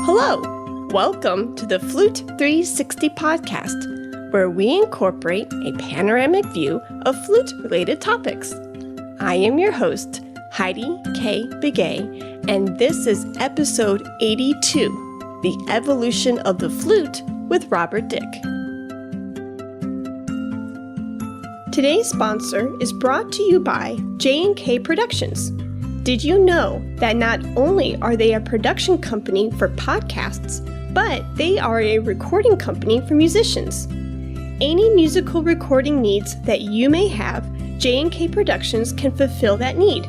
Hello! Welcome to the Flute 360 podcast, where we incorporate a panoramic view of flute-related topics. I am your host, Heidi K. Begay, and this is episode 82, The Evolution of the Flute with Robert Dick. Today's sponsor is brought to you by J&K Productions. Did you know that not only are they a production company for podcasts, but they are a recording company for musicians? Any musical recording needs that you may have, J&K Productions can fulfill that need.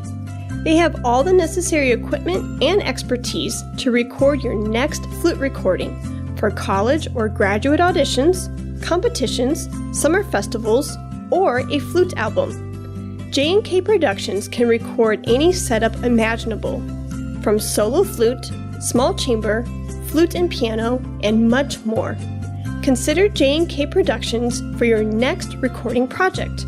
They have all the necessary equipment and expertise to record your next flute recording for college or graduate auditions, competitions, summer festivals, or a flute album. J&K Productions can record any setup imaginable, from solo flute, small chamber, flute and piano, and much more. Consider J&K Productions for your next recording project.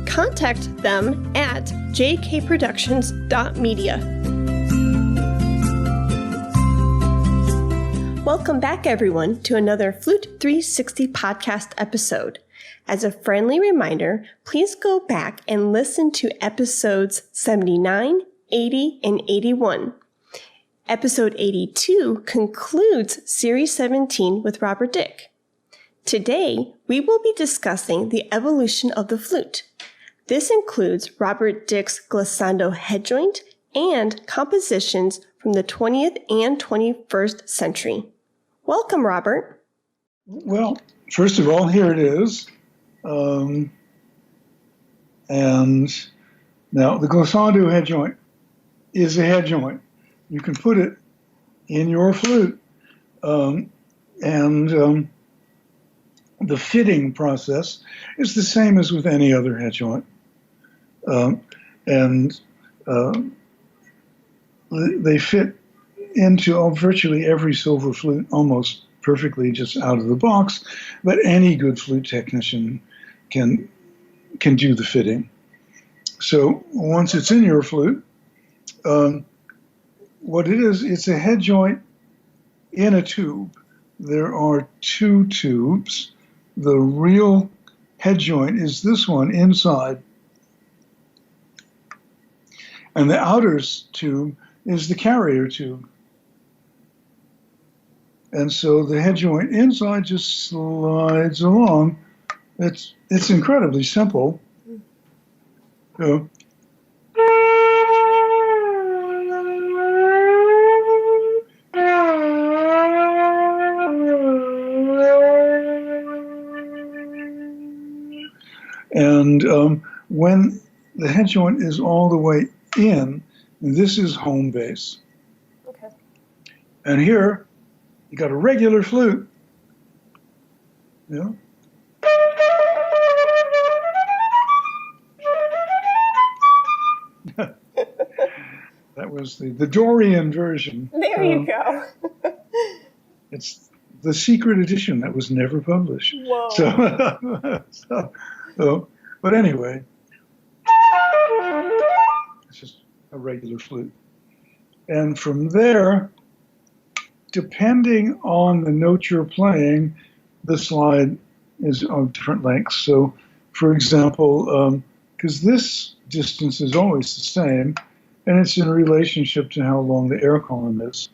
Contact them at jkproductions.media. Welcome back, everyone, to another Flute 360 podcast episode. As a friendly reminder, please go back and listen to episodes 79, 80, and 81. Episode 82 concludes Series 17 with Robert Dick. Today, we will be discussing the evolution of the flute. This includes Robert Dick's Glissando Headjoint and compositions from the 20th and 21st century. Welcome, Robert. Well, first of all, here it is. And now the Glissando Headjoint is a head joint. You can put it in your flute, and the fitting process is the same as with any other head joint. They fit into virtually every silver flute almost perfectly just out of the box, but any good flute technician can do the fitting. So once it's in your flute, what it is, it's a head joint in a tube. There are two tubes. The real head joint is this one inside, and the outer tube is the carrier tube. And so the head joint inside just slides along. It's incredibly simple. So, and when the head joint is all the way in, this is home base. Okay. And here, you got a regular flute, you know? That was the Dorian version. There you go. It's the secret edition that was never published. Whoa. But anyway, it's just a regular flute. And from there, depending on the note you're playing, the slide is of different lengths. So, for example, because this distance is always the same, and it's in relationship to how long the air column is.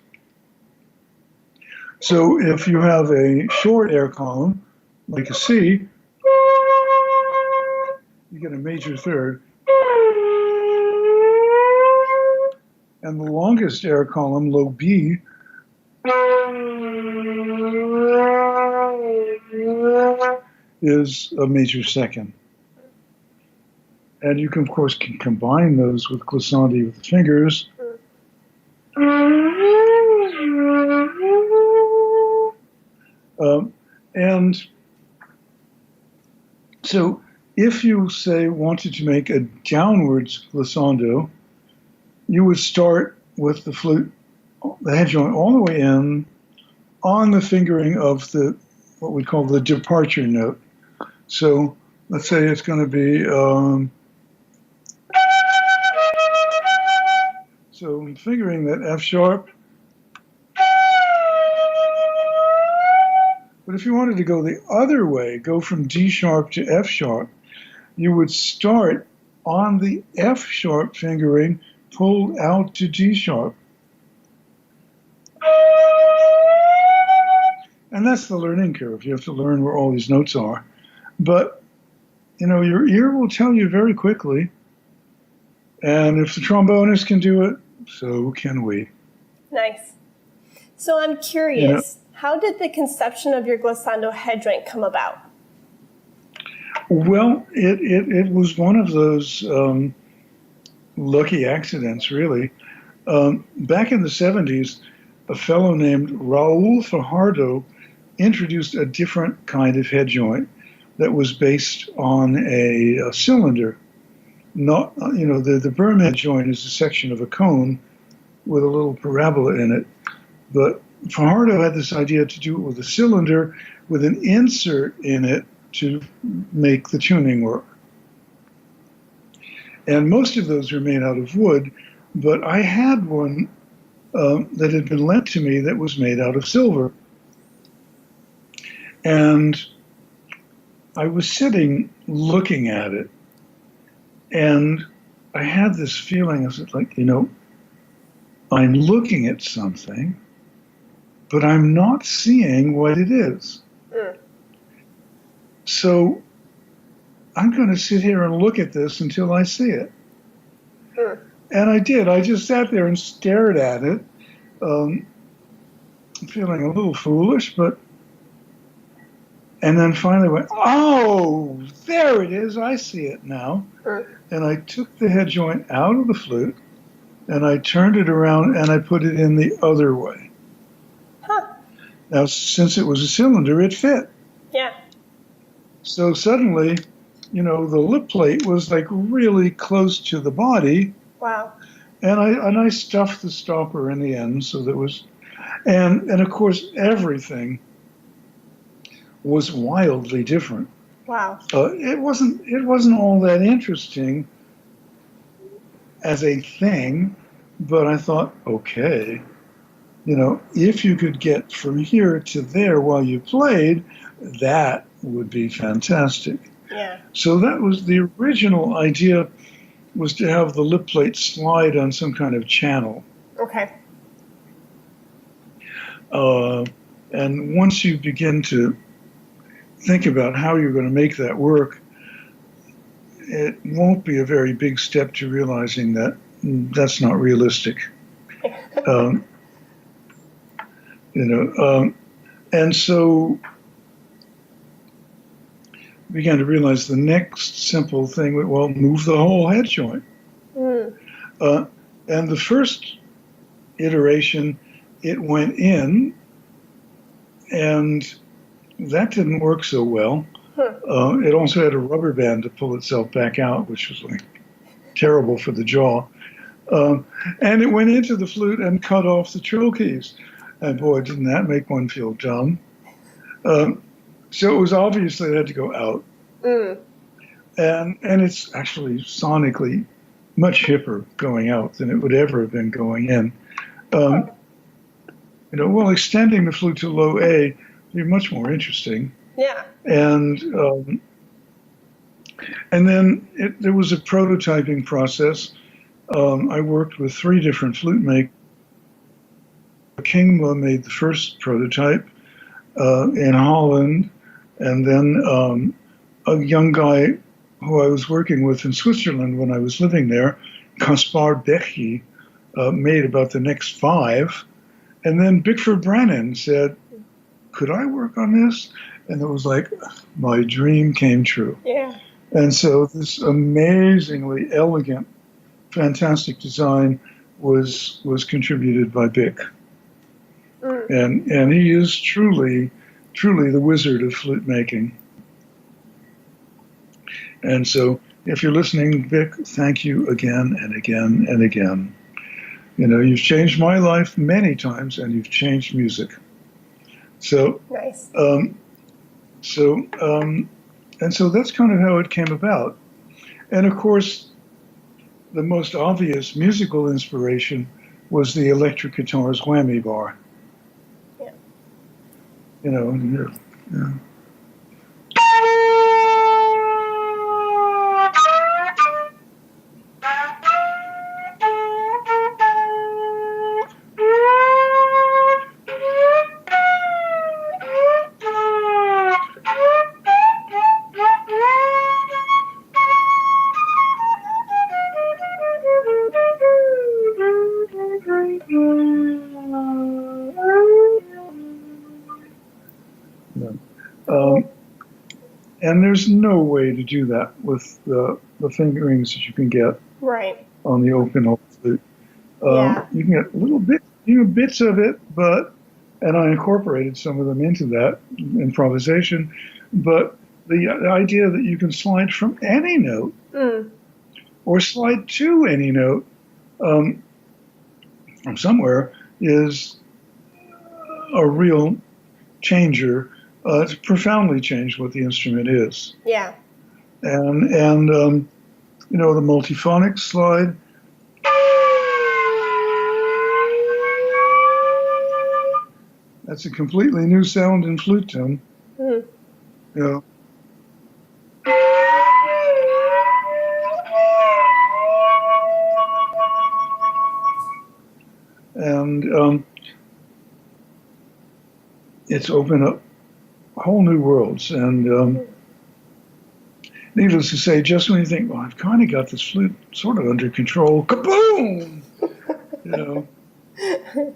So if you have a short air column, like a C, you get a major third. And the longest air column, low B, is a major second. And you can, of course, combine those with glissandi with the fingers. And so if you, say, wanted to make a downwards glissando, you would start with the flute, the head joint all the way in, on the fingering of what we call the departure note. So let's say it's going to be, so I'm fingering that F sharp, But if you wanted to go the other way, go from D sharp to F sharp, you would start on the F sharp fingering, pulled out to D sharp. And that's the learning curve. You have to learn where all these notes are. But, you know, your ear will tell you very quickly. And if the trombonist can do it, so can we. Nice. So I'm curious, how did the conception of your glissando head joint come about? Well, it was one of those lucky accidents, really. Back in the 70s, a fellow named Raul Fajardo introduced a different kind of head joint that was based on a cylinder. Not, you know, the berm head joint is a section of a cone with a little parabola in it. But Fajardo had this idea to do it with a cylinder with an insert in it to make the tuning work. And most of those were made out of wood, but I had one that had been lent to me that was made out of silver. And I was sitting looking at it, and I had this feeling, I was like, you know, I'm looking at something, but I'm not seeing what it is. So I'm going to sit here and look at this until I see it. And I did. I just sat there and stared at it, feeling a little foolish, but, and then finally went, oh, there it is. I see it now. And I took the head joint out of the flute, and I turned it around, and I put it in the other way. Now, since it was a cylinder, it fit. Yeah. So suddenly, you know, the lip plate was like really close to the body. Wow. And I stuffed the stopper in the end, so there was, and of course everything was wildly different. Wow. It wasn't all that interesting as a thing, but I thought, okay, you know, if you could get from here to there while you played, that would be fantastic. Yeah. So that was the original idea, was to have the lip plate slide on some kind of channel. Okay. And once you begin to think about how you're going to make that work, it won't be a very big step to realizing that that's not realistic. You know, and so began to realize the next simple thing, well, move the whole head joint. And the first iteration, it went in, and that didn't work so well. It also had a rubber band to pull itself back out, which was like terrible for the jaw. And it went into the flute and cut off the trill keys. And boy, didn't that make one feel dumb. So it was obviously it had to go out. And it's actually sonically much hipper going out than it would ever have been going in. You know, well, extending the flute to low A would be much more interesting. Yeah. And then there was a prototyping process. I worked with 3 different flute makers. Kingma made the first prototype in Holland, and then a young guy who I was working with in Switzerland when I was living there, Caspar Bechy, made about the next 5. And then Bickford Brennan said, could I work on this? And it was like, my dream came true. Yeah. And so this amazingly elegant, fantastic design was contributed by Bick. And he is truly the wizard of flute making. And so if you're listening, Vic, thank you again and again and again. You know, you've changed my life many times, and you've changed music. So, nice. And so that's kind of how it came about. And of course, the most obvious musical inspiration was the electric guitar's Whammy Bar. Yeah. You know, Yeah. And there's no way to do that with the fingerings that you can get Right. on the open flute. Yeah. You can get little bits of it, and I incorporated some of them into that improvisation. But the idea that you can slide from any note or slide to any note from somewhere is a real changer. It's profoundly changed what the instrument is. Yeah. And the multiphonic slide. That's a completely new sound in flute tone. You know. And it's opened up whole new worlds. And needless to say, just when you think, well, I've kind of got this flute sort of under control, kaboom!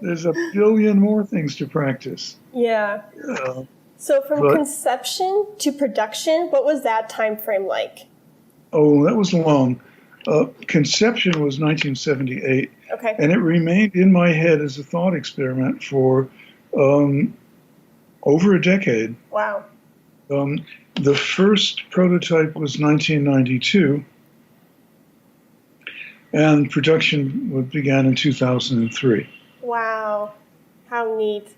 There's a billion more things to practice. Yeah. So from conception to production, what was that time frame like? Oh, that was long. Conception was 1978. Okay. And it remained in my head as a thought experiment for over a decade. Wow. The first prototype was 1992, and production began in 2003. Wow. How neat.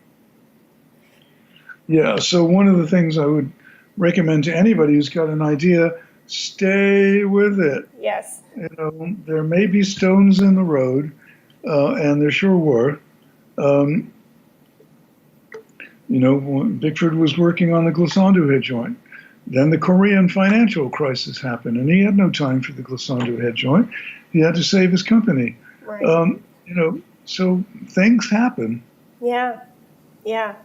Yeah, so one of the things I would recommend to anybody who's got an idea, stay with it. Yes. There may be stones in the road, and there sure were. Bickford was working on the Glissando Headjoint. Then the Korean financial crisis happened, and he had no time for the Glissando Headjoint. He had to save his company. Right. So things happen. Yeah, yeah.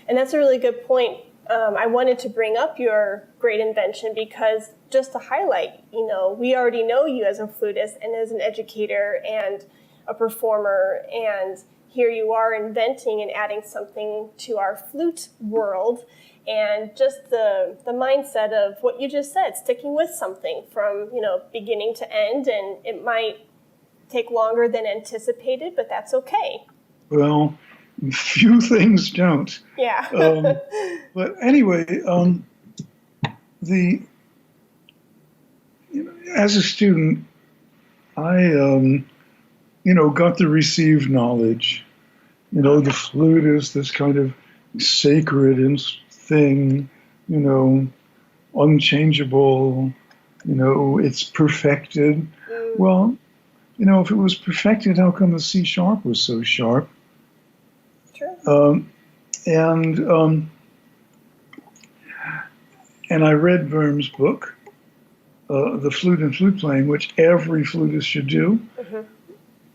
And that's a really good point. I wanted to bring up your great invention because just to highlight, we already know you as a flutist and as an educator and a performer, and here you are inventing and adding something to our flute world, and just the mindset of what you just said, sticking with something from, beginning to end, and it might take longer than anticipated, but that's okay. Well, few things don't. Yeah. But anyway, as a student, I got the received knowledge. The flute is this kind of sacred thing, unchangeable, it's perfected. Well, if it was perfected, how come the C sharp was so sharp? True. And I read Böhm's book, The Flute and Flute Playing, which every flutist should do,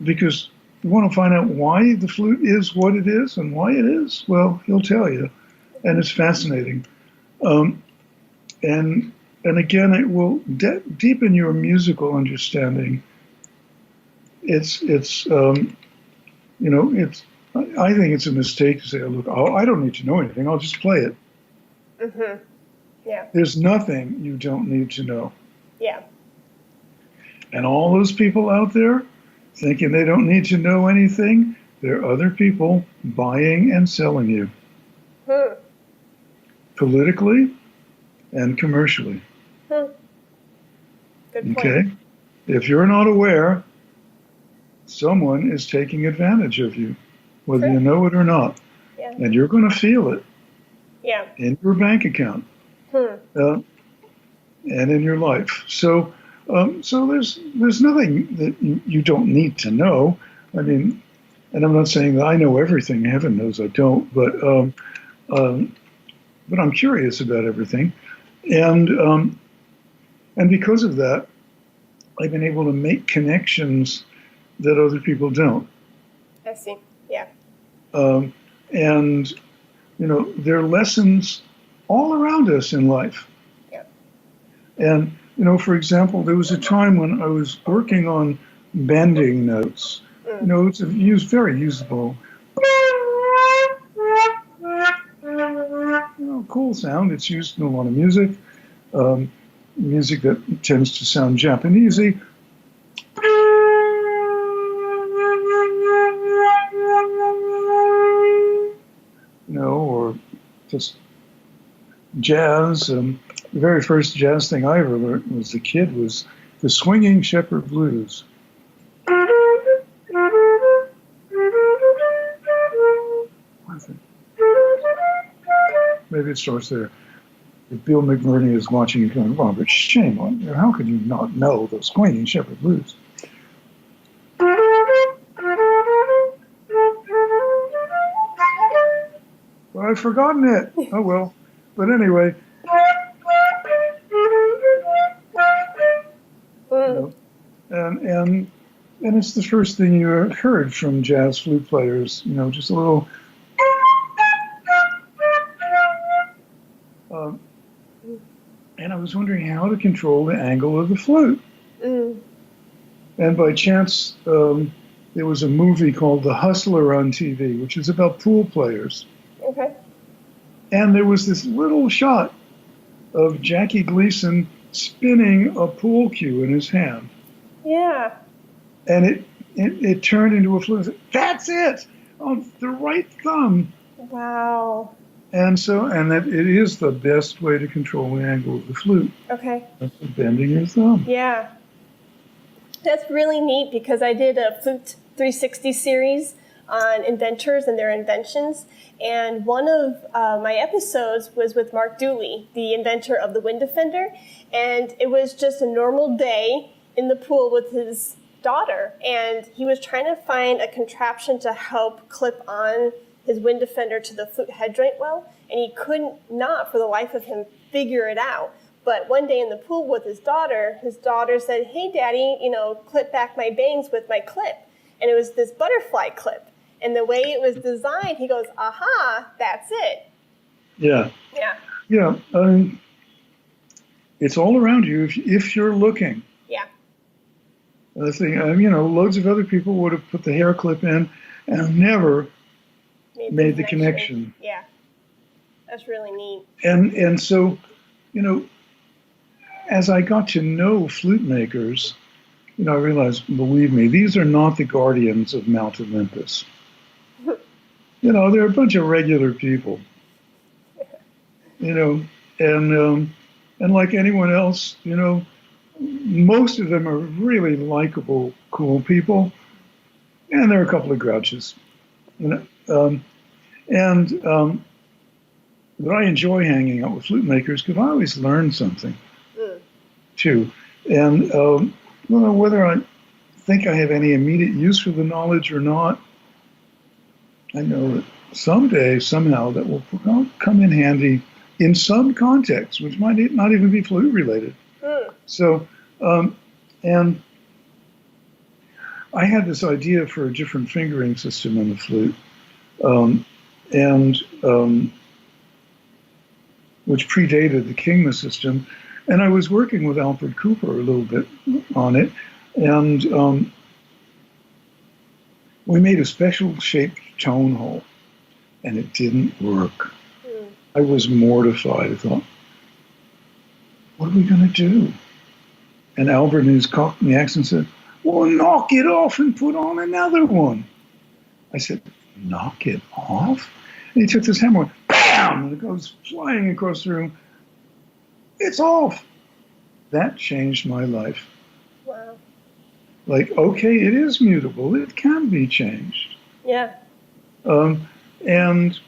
because you want to find out why the flute is what it is and why it is. Well, he'll tell you, and it's fascinating. And again, it will deepen your musical understanding. I think it's a mistake to say, look, I don't need to know anything. I'll just play it. Mm-hmm. Yeah. There's nothing you don't need to know. Yeah. And all those people out there thinking they don't need to know anything, there are other people buying and selling you. Politically and commercially. Good point. Okay? If you're not aware, someone is taking advantage of you, whether you know it or not. Yeah. And you're going to feel it. Yeah. In your bank account. And in your life. So there's nothing that you don't need to know. I mean, and I'm not saying that I know everything. Heaven knows I don't. But but I'm curious about everything. And because of that, I've been able to make connections that other people don't. I see. Yeah. And, there are lessons all around us in life. Yeah. And, for example, there was a time when I was working on bending notes. It's very usable. Cool sound. It's used in a lot of music. Music that tends to sound Japanesey. Or just jazz. The very first jazz thing I ever learned as a kid was the Swingin Shepard Blues. Maybe it starts there. If Bill McMurray is watching you going, Robert, shame on you. How could you not know the Swingin Shepard Blues? Well, I've forgotten it. Oh, well. But anyway. And it's the first thing you heard from jazz flute players, just a little. And I was wondering how to control the angle of the flute. And by chance, there was a movie called The Hustler on TV, which is about pool players. Okay. And there was this little shot of Jackie Gleason spinning a pool cue in his hand. Yeah. And it turned into a flute. That's it! On the right thumb. Wow. And that it is the best way to control the angle of the flute. Okay. That's bending your thumb. Yeah. That's really neat because I did a Flute 360 series on inventors and their inventions. And one of my episodes was with Mark Dooley, the inventor of the Wind Defender. And it was just a normal day in the pool with his daughter. And he was trying to find a contraption to help clip on his Wind Defender to the flute head joint well. And he couldn't not, for the life of him, figure it out. But one day in the pool with his daughter said, hey, Daddy, clip back my bangs with my clip. And it was this butterfly clip. And the way it was designed, he goes, aha, that's it. Yeah. Yeah. Yeah. It's all around you if you're looking. Yeah. The thing, loads of other people would have put the hair clip in and never made the connection. Yeah. That's really neat. And so, as I got to know flute makers, I realized, believe me, these are not the guardians of Mount Olympus. They're a bunch of regular people. And like anyone else, most of them are really likable, cool people, and there are a couple of grouches. But I enjoy hanging out with flute makers because I always learn something, too. And whether I think I have any immediate use for the knowledge or not, I know that someday, somehow, that will come in handy in some context, which might not even be flute related. So, and I had this idea for a different fingering system on the flute, which predated the Kingma system. And I was working with Alfred Cooper a little bit on it, and we made a special shaped tone hole, and it didn't work. I was mortified. I thought, what are we going to do? And Albert, in his Cockney accent, said, well, knock it off and put on another one. I said, knock it off? And he took this hammer, bam, and it goes flying across the room. It's off. That changed my life. Wow. Like, okay, it is mutable. It can be changed. Yeah. And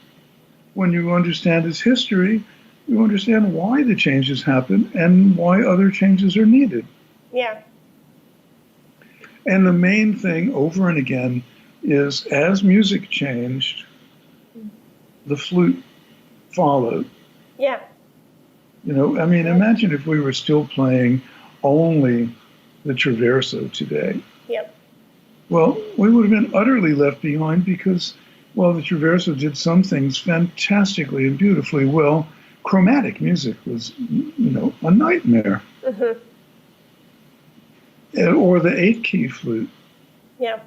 when you understand its history, you understand why the changes happen and why other changes are needed. Yeah. And the main thing over and again is as music changed, the flute followed. Yeah. You know, I mean, imagine if we were still playing only the traverso today. Yep. Well, we would have been utterly left behind because, well, the traverso did some things fantastically and beautifully well. Chromatic music was, you know, a nightmare. Mm-hmm. Or the 8-key flute. Yeah.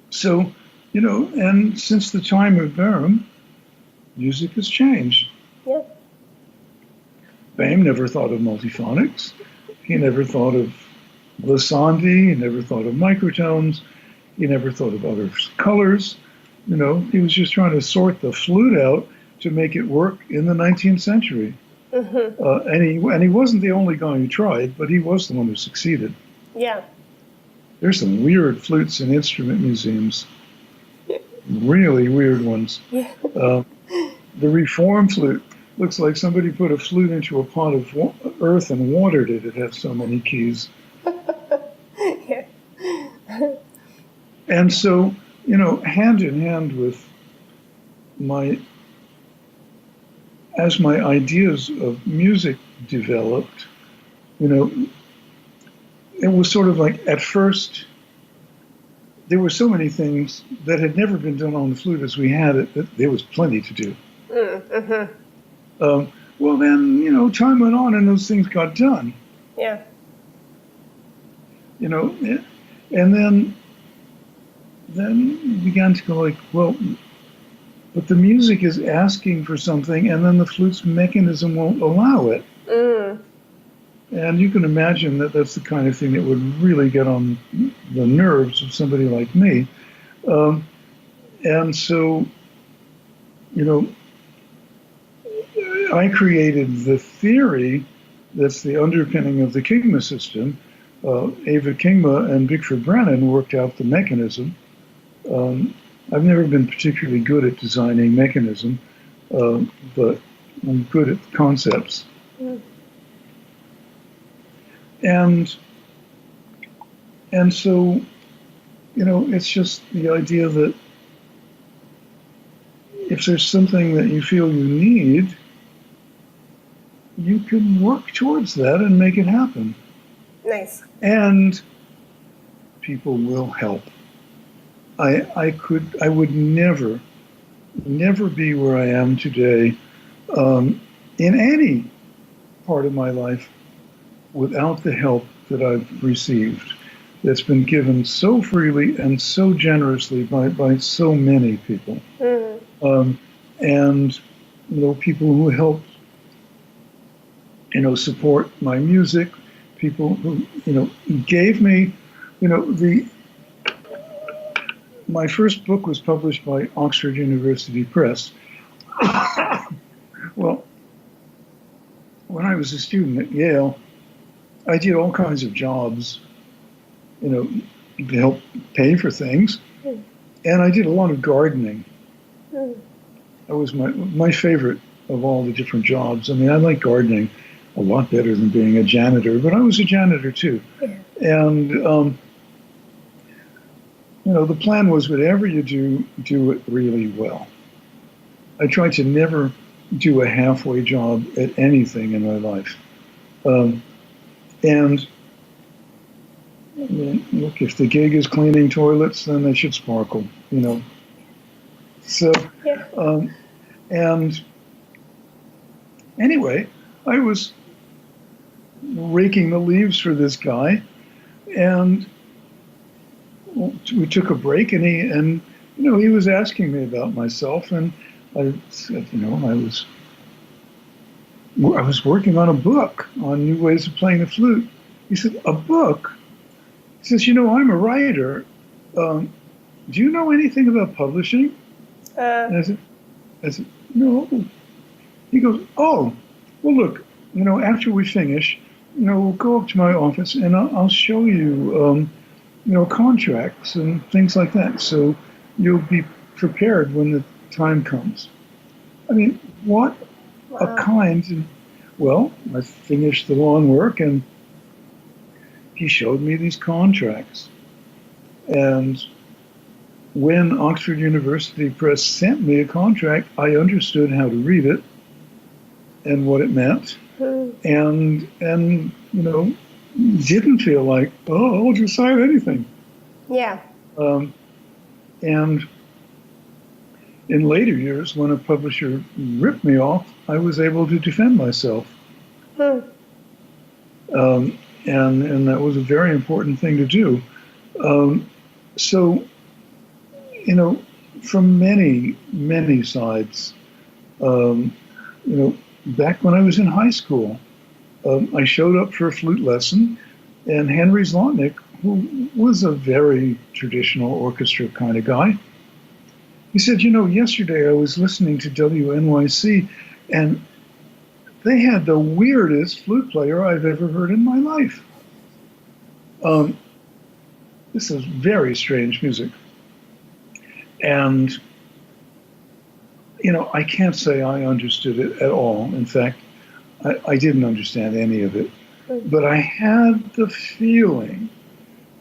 So, you know, and since the time of Böhm, music has changed. Yeah. Böhm never thought of multiphonics. He never thought of glissandi. He never thought of microtones. He never thought of other colors. You know, he was just trying to sort the flute out to make it work in the 19th century. Mm-hmm. And he wasn't the only guy who tried, but he was the one who succeeded. Yeah. There's some weird flutes in instrument museums. Really weird ones. Yeah. The reform flute looks like somebody put a flute into a pot of earth and watered it. It has so many keys. Yeah. And so, you know, hand in hand with as my ideas of music developed, you know, it was sort of like at first, there were so many things that had never been done on the flute as we had it, that there was plenty to do. Mm-hmm. Well, then, you know, time went on and those things got done. Yeah. You know, and then you began to go like, well, but the music is asking for something, and then the flute's mechanism won't allow it. Mm. And you can imagine that that's the kind of thing that would really get on the nerves of somebody like me. And so, you know, I created the theory that's the underpinning of the Kingma system. Ava Kingma and Bickford Brennan worked out the mechanism. I've never been particularly good at designing mechanism, but I'm good at concepts. Mm. And so, you know, it's just the idea that if there's something that you feel you need, you can work towards that and make it happen. Nice. And people will help. I would never be where I am today in any part of my life without the help that I've received. That's been given so freely and so generously by so many people. Mm. And, you know, people who helped, you know, support my music, people who, you know, gave me, you know, my first book was published by Oxford University Press. Well, when I was a student at Yale, I did all kinds of jobs, you know, to help pay for things. Mm. And I did a lot of gardening. Mm. That was my favorite of all the different jobs. I mean, I like gardening a lot better than being a janitor, but I was a janitor too. Yeah. And, you know, the plan was whatever you do it really well. I tried to never do a halfway job at anything in my life. And I mean, look, if the gig is cleaning toilets, then they should sparkle, you know. So, yeah. And anyway, I was raking the leaves for this guy, and we took a break, and he was asking me about myself, and I said, you know, I was working on a book on new ways of playing the flute. He said, a book? He says, you know, I'm a writer. Do you know anything about publishing? And I said, no. He goes, oh, well, look, you know, after we finish, you know, we'll go up to my office and I'll show you, you know, contracts and things like that. So you'll be prepared when the time comes. I mean, what a kind. Well, I finished the lawn work and he showed me these contracts. And when Oxford University Press sent me a contract, I understood how to read it. and what it meant, and didn't feel like, oh, I'll just sign anything. Yeah. And in later years, when a publisher ripped me off, I was able to defend myself. And that was a very important thing to do. So, from many, many sides, back when I was in high school, I showed up for a flute lesson, and Henry Zlotnick, who was a very traditional orchestra kind of guy, he said, yesterday I was listening to WNYC, and they had the weirdest flute player I've ever heard in my life. This is very strange music. And, I can't say I understood it at all. In fact, I didn't understand any of it. But I had the feeling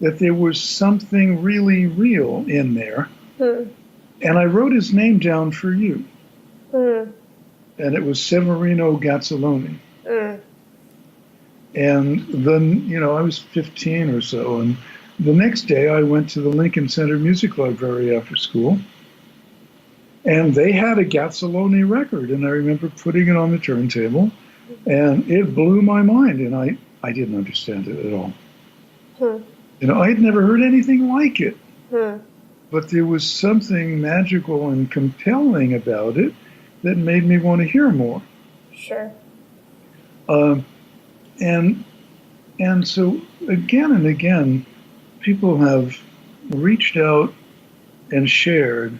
that there was something really real in there. And I wrote his name down for you. And it was Severino Gazzoloni. And then, I was 15 or so. And the next day I went to the Lincoln Center Music Library after school. And they had a Gazzoloni record. And I remember putting it on the turntable. And it blew my mind. And I didn't understand it at all. I had never heard anything like it. But there was something magical and compelling about it that made me want to hear more. Sure. And so again and again, people have reached out and shared.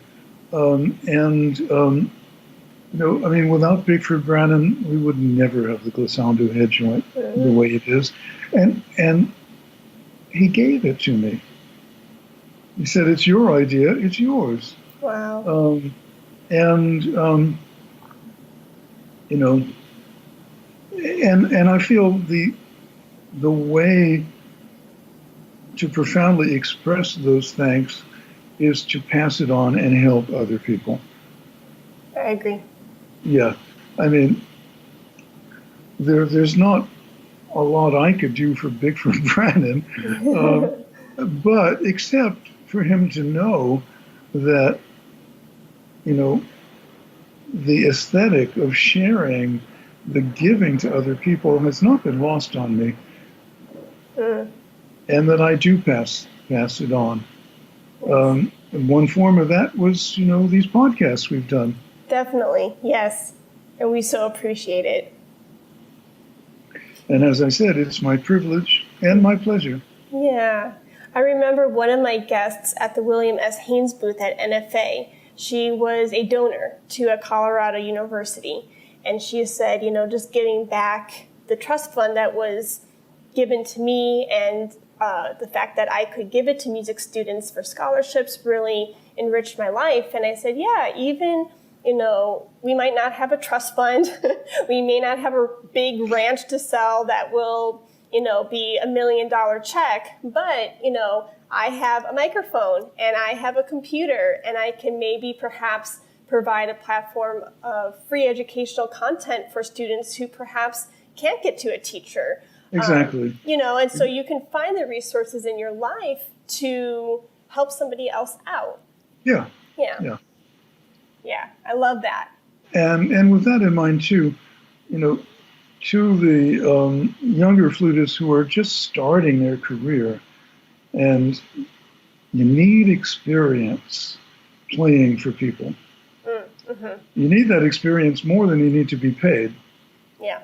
Without Bickford Brannon, we would never have the Glissando Headjoint the way it is. And he gave it to me. He said, it's your idea, it's yours. Wow. And I feel the way to profoundly express those thanks is to pass it on and help other people. I agree. Yeah. There's not a lot I could do for Bickford Brannon, but except for him to know that, the aesthetic of sharing, the giving to other people has not been lost on me. And that I do pass it on. One form of that was, these podcasts we've done. Definitely, yes. And we so appreciate it. And as I said, it's my privilege and my pleasure. Yeah. I remember one of my guests at the William S. Haynes booth at NFA. She was a donor to a Colorado university. And she said, just getting back the trust fund that was given to me and the fact that I could give it to music students for scholarships really enriched my life. And I said, yeah, even, we might not have a trust fund. We may not have a big ranch to sell that will, be $1 million check. But, I have a microphone and I have a computer and I can maybe perhaps provide a platform of free educational content for students who perhaps can't get to a teacher. Exactly. And so you can find the resources in your life to help somebody else out. Yeah. Yeah. Yeah. I love that. And with that in mind too, to the younger flutists who are just starting their career, and you need experience playing for people. You need that experience more than you need to be paid. Yeah.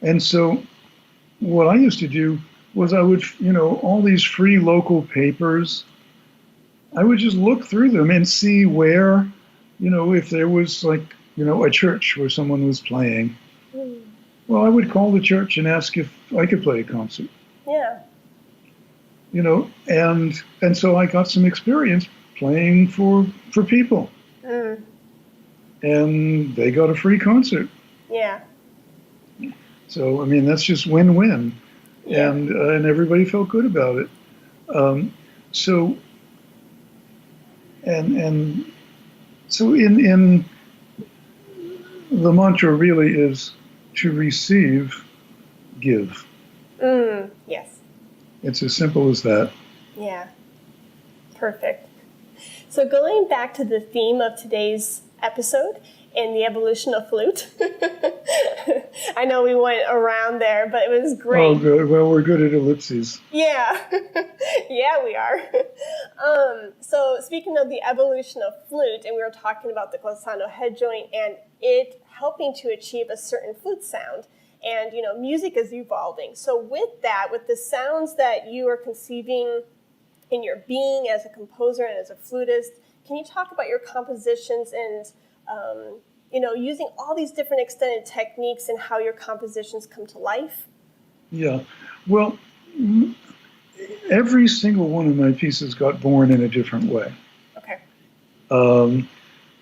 And so what I used to do was I would, all these free local papers, I would just look through them and see where, if there was a church where someone was playing. Well, I would call the church and ask if I could play a concert. Yeah. And so I got some experience playing for people. And they got a free concert. Yeah. So, that's just win-win. Yeah. And everybody felt good about it. So in the mantra really is to receive, give. Yes. It's as simple as that. Yeah. Perfect. So going back to the theme of today's episode and the evolution of flute. I know we went around there, but it was great. Oh, good. Well, we're good at ellipses. Yeah. Yeah, we are. So speaking of the evolution of flute, and we were talking about the glissando headjoint and it helping to achieve a certain flute sound. And, music is evolving. So with that, with the sounds that you are conceiving in your being as a composer and as a flutist, can you talk about your compositions and, using all these different extended techniques and how your compositions come to life? Yeah. Well, every single one of my pieces got born in a different way. Okay.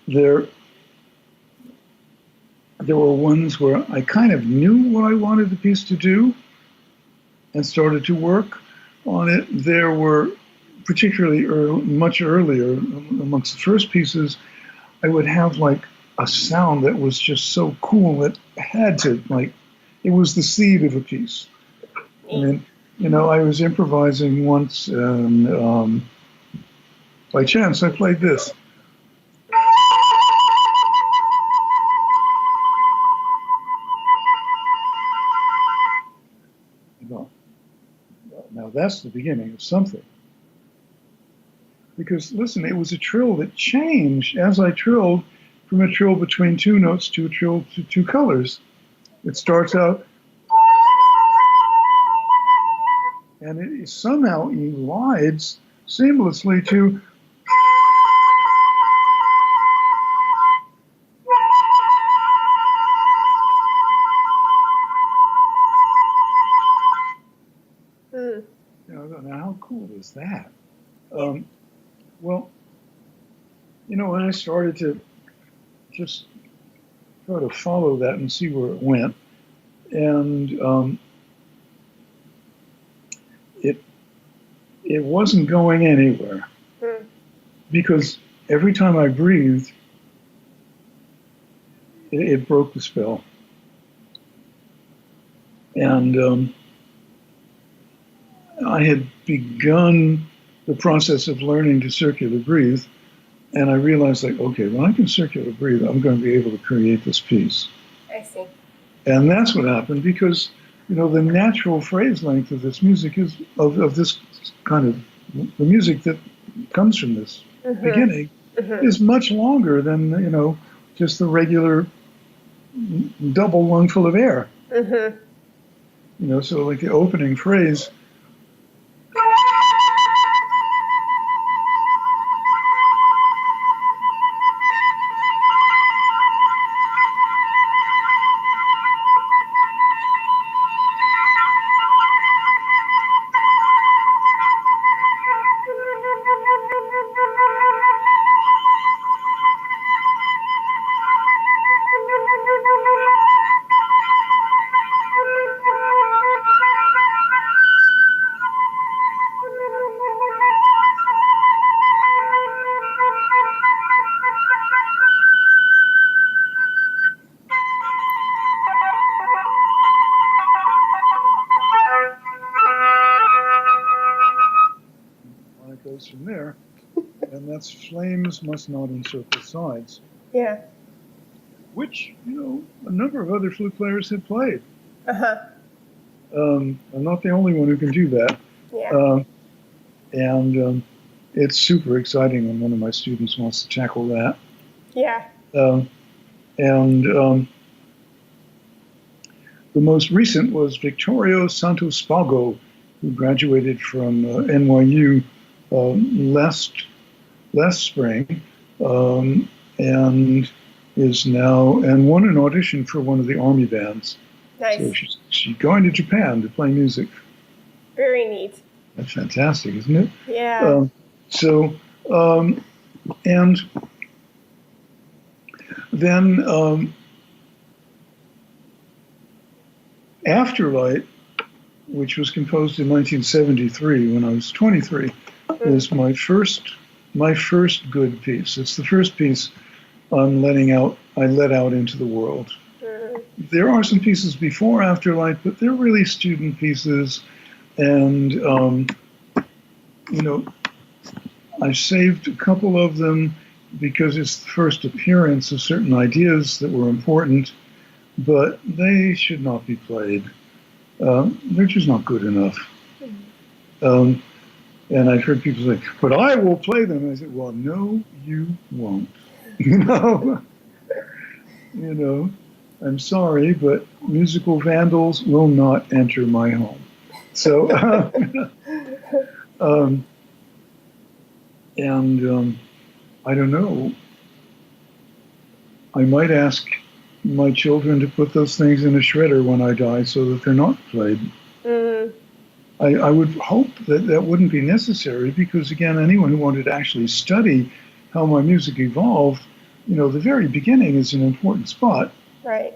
There were ones where I kind of knew what I wanted the piece to do and started to work on it. There were particularly much earlier, amongst the first pieces, I would have like a sound that was just so cool that had to, it was the seed of a piece. I mean, I was improvising once and by chance I played this. Now that's the beginning of something. Because, listen, it was a trill that changed as I trilled from a trill between two notes to a trill to two colors. It starts out, and it somehow elides seamlessly to, now how cool is that? Well, when I started to just try to follow that and see where it went, and it wasn't going anywhere because every time I breathed, it broke the spell. And I had begun the process of learning to circular breathe, and I realized, okay, when I can circular breathe, I'm going to be able to create this piece. I see. And that's what happened because, the natural phrase length of this music is, of this kind of, the music that comes from this beginning is much longer than, just the regular double lungful of air. So like the opening phrase, from there, and that's flames must not encircle sides. Yeah. Which, a number of other flute players have played. I'm not the only one who can do that. Yeah. And it's super exciting when one of my students wants to tackle that. Yeah. The most recent was Victorio Santos Spago, who graduated from NYU last spring, and is now and won an audition for one of the army bands. Nice. So she's going to Japan to play music. Very neat. That's fantastic, isn't it? Yeah. And then Afterlight, which was composed in 1973 when I was 23, is my first good piece. It's the first piece I let out into the world. there are some pieces before Afterlight, but they're really student pieces. And, I saved a couple of them because it's the first appearance of certain ideas that were important, but they should not be played. They're just not good enough. And I've heard people say, but I will play them. I said, well, no, you won't. I'm sorry, but musical vandals will not enter my home. So, I don't know. I might ask my children to put those things in a shredder when I die so that they're not played. I would hope that that wouldn't be necessary because, again, anyone who wanted to actually study how my music evolved, the very beginning is an important spot. Right.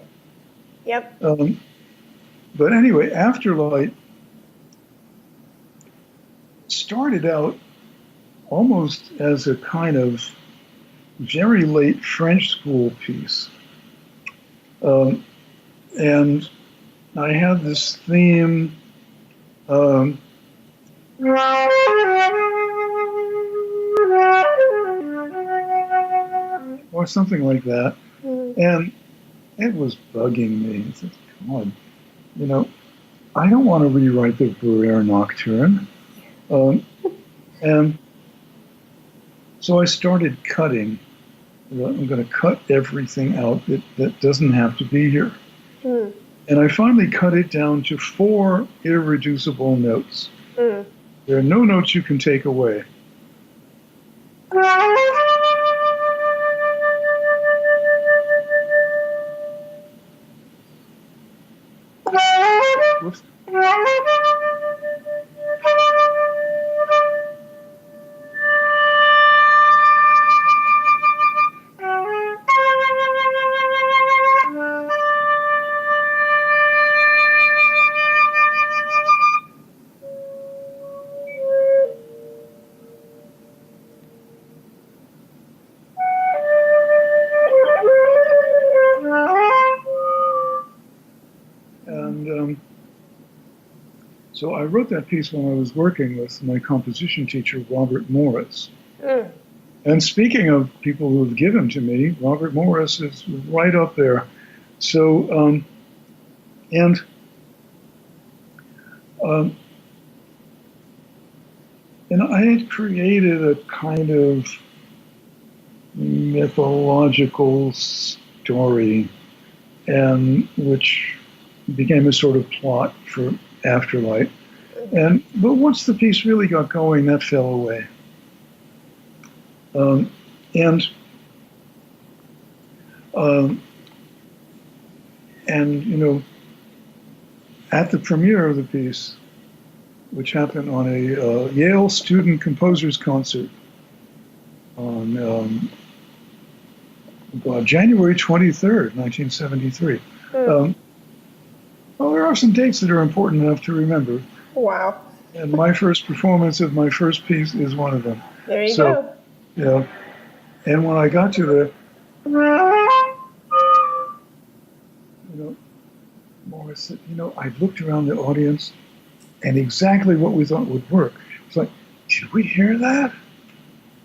Yep. But anyway, Afterlight started out almost as a kind of very late French school piece. And I had this theme, or something like that. And it was bugging me. I said, come on, I don't want to rewrite the Barrère Nocturne. And so I started cutting. I'm going to cut everything out that doesn't have to be here. And I finally cut it down to 4 irreducible notes. There are no notes you can take away. Whoops. So I wrote that piece when I was working with my composition teacher, Robert Morris. And speaking of people who have given to me, Robert Morris is right up there. So, and I had created a kind of mythological story, and which became a sort of plot for Afterlight. But once the piece really got going, that fell away. At the premiere of the piece, which happened on a Yale student composers concert on January 23rd, 1973. Well, there are some dates that are important enough to remember. Wow. And my first performance of my first piece is one of them. There you go. Yeah. And when I got to the, Morris said, I looked around the audience and exactly what we thought would work. It's like, did we hear that?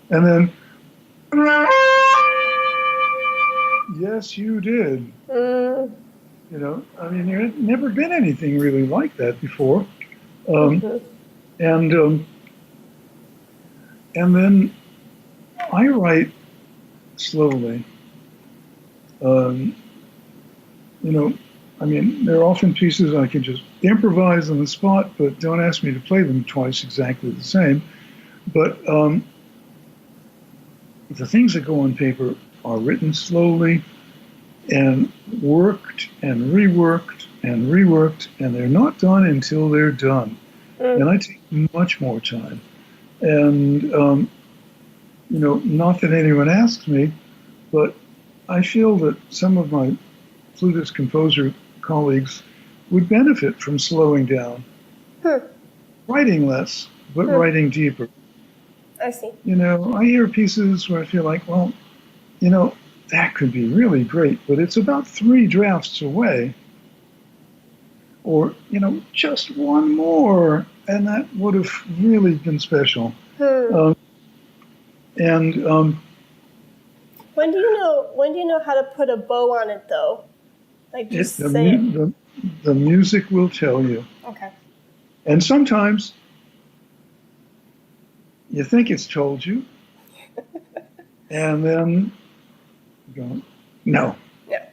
And then, yes, you did. There had never been anything really like that before. And then I write slowly. There are often pieces I can just improvise on the spot, but don't ask me to play them twice exactly the same. But the things that go on paper are written slowly and worked and reworked and reworked, and they're not done until they're done. And I take much more time. And, not that anyone asks me, but I feel that some of my flutist composer colleagues would benefit from slowing down. Writing less, but writing deeper. I see. I hear pieces where I feel like, well, that could be really great, but it's about 3 drafts away. Or, just one more, and that would have really been special. When do you know how to put a bow on it, though? Like, just say it. The music will tell you. Okay. And sometimes you think it's told you, and then you go, no. Yeah.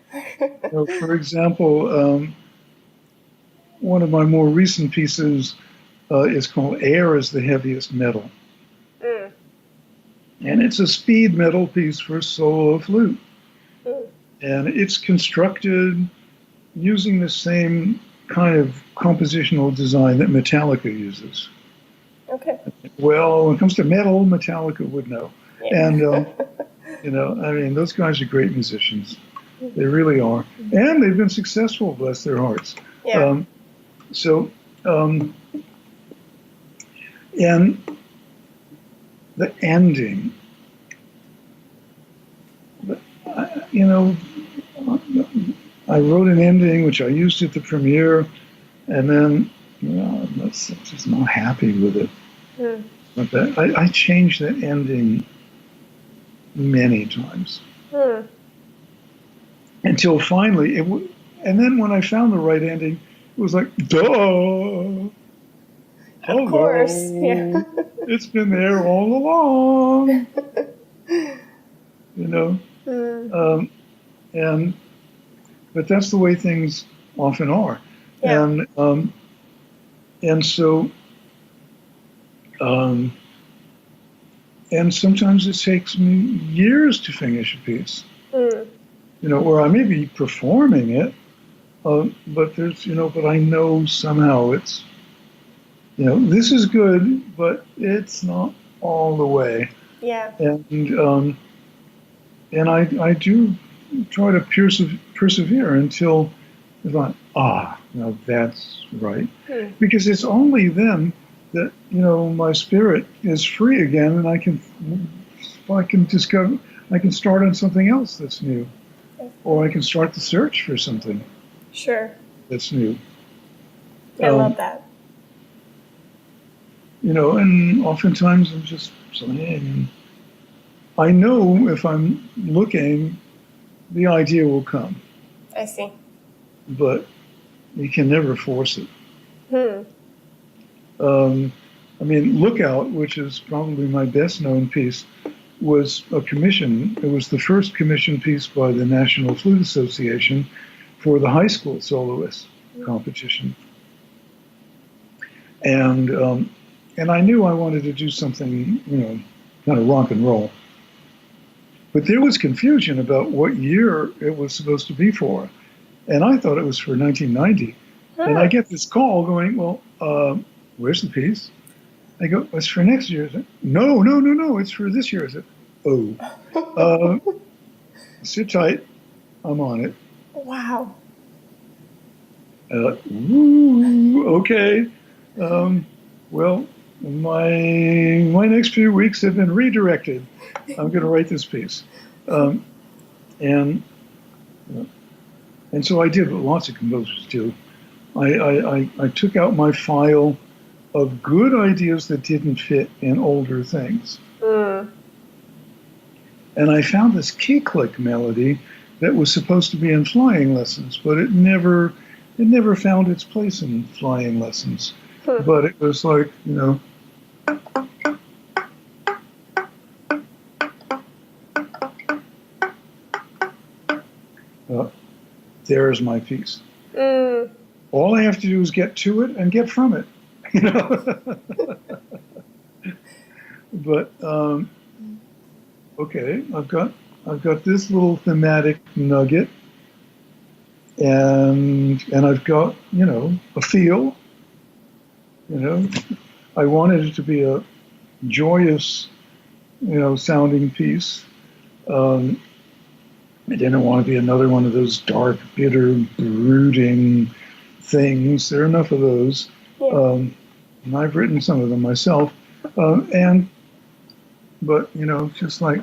So, for example, one of my more recent pieces is called Air is the Heaviest Metal. And it's a speed metal piece for solo flute. And it's constructed using the same kind of compositional design that Metallica uses. Okay. Well, when it comes to metal, Metallica would know. Yeah. And, those guys are great musicians. They really are. And they've been successful, bless their hearts. Yeah. And the ending, I wrote an ending which I used at the premiere, and then I'm just not happy with it. But I changed that ending many times until finally and then when I found the right ending, it was like, duh. Of course, yeah. It's been there all along. But that's the way things often are. Yeah. And sometimes it takes me years to finish a piece. Where I may be performing it, but but I know somehow it's, this is good, but it's not all the way. Yeah. And I do try to persevere until it's like, now that's right. Because it's only then that, my spirit is free again, and I can start on something else that's new. Or I can start the search for something. Sure. That's new. I love that. And oftentimes I'm just saying, I know if I'm looking, the idea will come. I see. But you can never force it. Lookout, which is probably my best known piece, was a commission. It was the first commission piece by the National Flute Association for the high school soloist competition. And I knew I wanted to do something, kind of rock and roll. But there was confusion about what year it was supposed to be for. And I thought it was for 1990. And I get this call going, well, where's the piece? I go, it's for next year. No, it's for this year. I said, sit tight. I'm on it. Wow. Okay. Well, my next few weeks have been redirected. I'm going to write this piece. And so I did what lots of composers do. I took out my file of good ideas that didn't fit in older things. And I found this key click melody that was supposed to be in flying lessons, but it never found its place in flying lessons. But it was like, there's my piece. All I have to do is get to it and get from it. But okay, I've got this little thematic nugget, and I've got a feel. I wanted it to be a joyous, sounding piece. I didn't want to be another one of those dark, bitter, brooding things. There are enough of those. Yeah. And I've written some of them myself. But just like,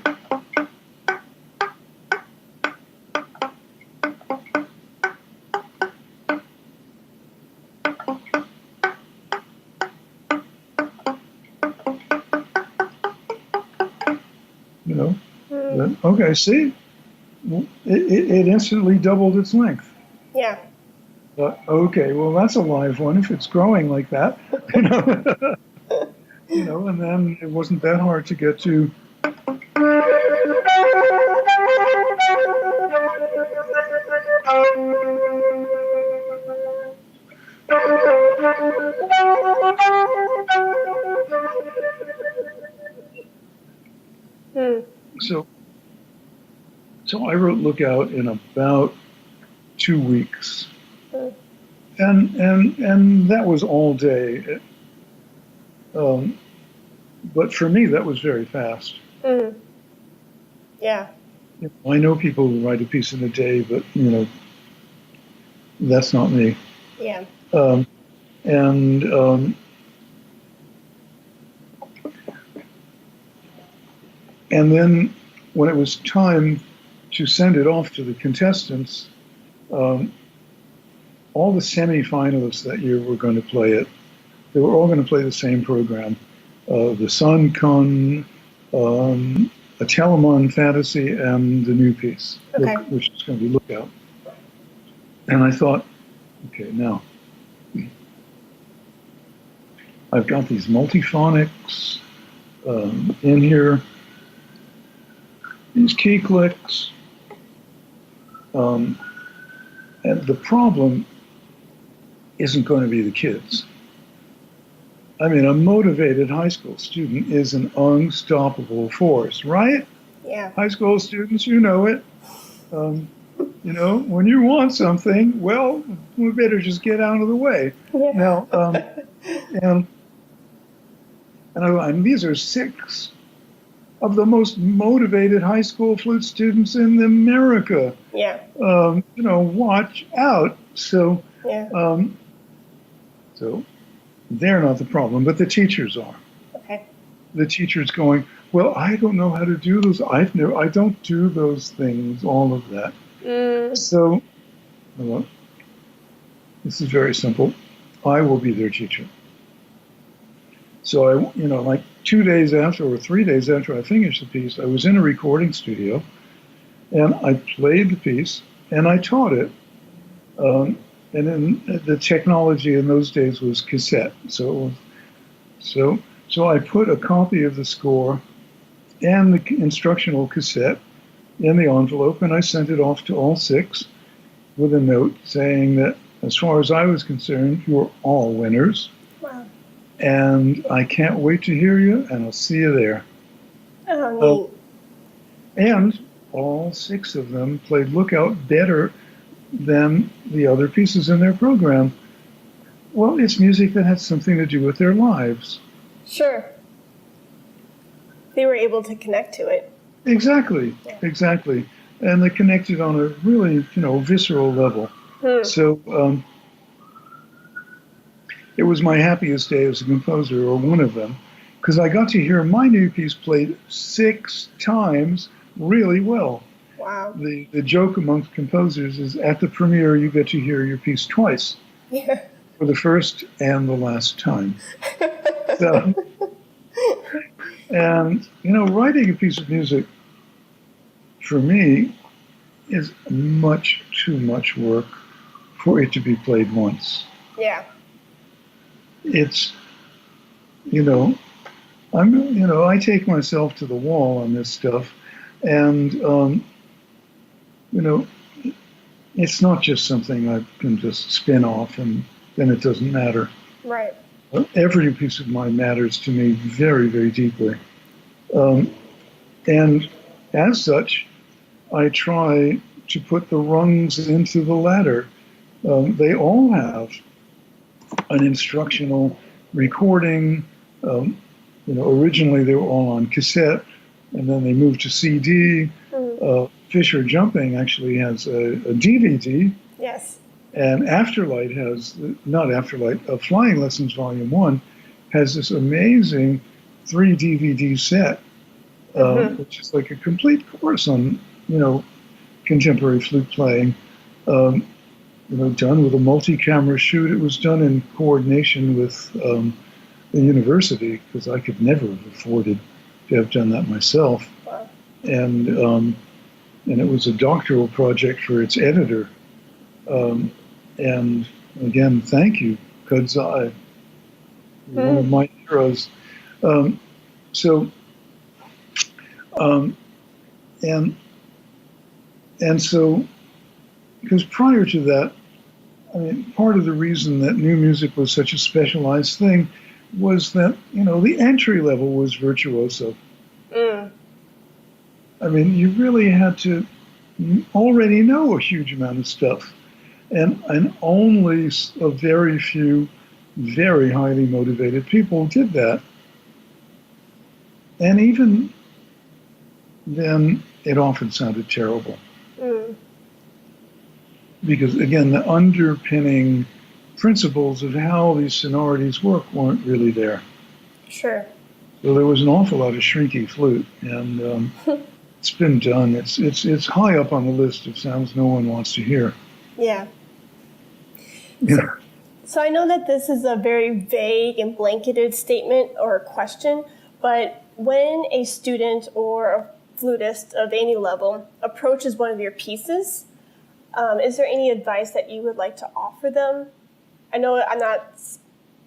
you know. Then, okay, see, it instantly doubled its length. Yeah. Okay, well, that's a live one if it's growing like that, you know. You know, and then it wasn't that hard to get to. So I wrote Lookout in about 2 weeks, and that was all day. But for me, that was very fast. Yeah. I know people who write a piece in a day, but you know, that's not me. Yeah. And then when it was time to send it off to the contestants, all the semi-finalists that year were going to play it. They were all going to play the same program. The Sun Kun, a Telemon Fantasy, and the new piece, which is going to be Lookout. And I thought, okay, now, I've got these multiphonics in here, these key clicks, and the problem isn't going to be the kids. I mean, a motivated high school student is an unstoppable force, right? Yeah. High school students, you know it. You know, when you want something, well, we better just get out of the way. Yeah. Now, and these are 6 of the most motivated high school flute students in America. Yeah. You know, watch out. So, yeah. So they're not the problem, but the teachers are. Okay. The teacher's going, well, I don't know how to do those. I don't do those things, all of that. So, well, this is very simple. I will be their teacher. So I, you know, like 2 days after or 3 days after I finished the piece, I was in a recording studio, and I played the piece, and I taught it. And then the technology in those days was cassette. So I put a copy of the score and the instructional cassette in the envelope, and I sent it off to all 6 with a note saying that, as far as I was concerned, you're all winners. Wow. And I can't wait to hear you, and I'll see you there. Oh, neat. And all 6 of them played Lookout better than the other pieces in their program. Well, it's music that had something to do with their lives. Sure. They were able to connect to it. Exactly, yeah. Exactly. And they connected on a really, you know, visceral level. So it was my happiest day as a composer, or one of them, because I got to hear my new piece played 6 times really well. Wow. The joke amongst composers is at the premiere you get to hear your piece twice. Yeah. For the first and the last time. So, and, you know, writing a piece of music, for me, is much too much work for it to be played once. Yeah. It's, you know, I take myself to the wall on this stuff, and, you know, it's not just something I can just spin off and then it doesn't matter. Right. Every piece of mine matters to me very, very deeply. And as such, I try to put the rungs into the ladder. They all have an instructional recording. You know, originally they were all on cassette, and then they moved to CD. Fisher Jumping actually has a DVD. Yes. And Afterlight Flying Lessons Volume 1 has this amazing 3 DVD set, which is like a complete course on, you know, contemporary flute playing, you know, done with a multi-camera shoot. It was done in coordination with the university, because I could never have afforded to have done that myself. Wow. and it was a doctoral project for its editor. And again, thank you, Kudzai, one of my heroes. And so, because prior to that, I mean, part of the reason that new music was such a specialized thing was that, the entry level was virtuoso. I mean, you really had to already know a huge amount of stuff. And only a very few very highly motivated people did that. And even then, it often sounded terrible. Because, again, the underpinning principles of how these sonorities work weren't really there. Sure. So there was an awful lot of shrinky flute, and it's been done. It's high up on the list of sounds no one wants to hear. Yeah. Yeah. So I know that this is a very vague and blanketed statement or question, but when a student or a flutist of any level approaches one of your pieces, is there any advice that you would like to offer them? I know I'm not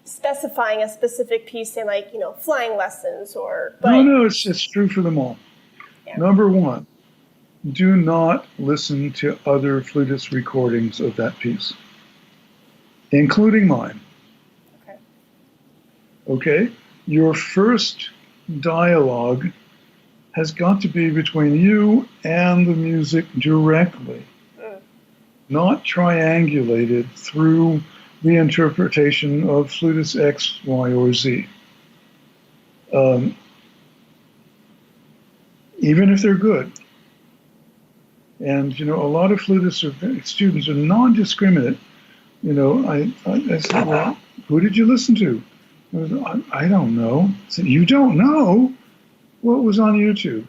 specifying a specific piece, saying like, flying lessons or... But, no, it's true for them all. Yeah. Number one, do not listen to other flutist recordings of that piece, including mine. Okay? Your first dialogue has got to be between you and the music directly, not triangulated through the interpretation of flutist X, Y, or Z. Even if they're good. And, a lot of flutists or students are non-discriminate. I said, well, who did you listen to? I don't know. I said, you don't know? What was on YouTube?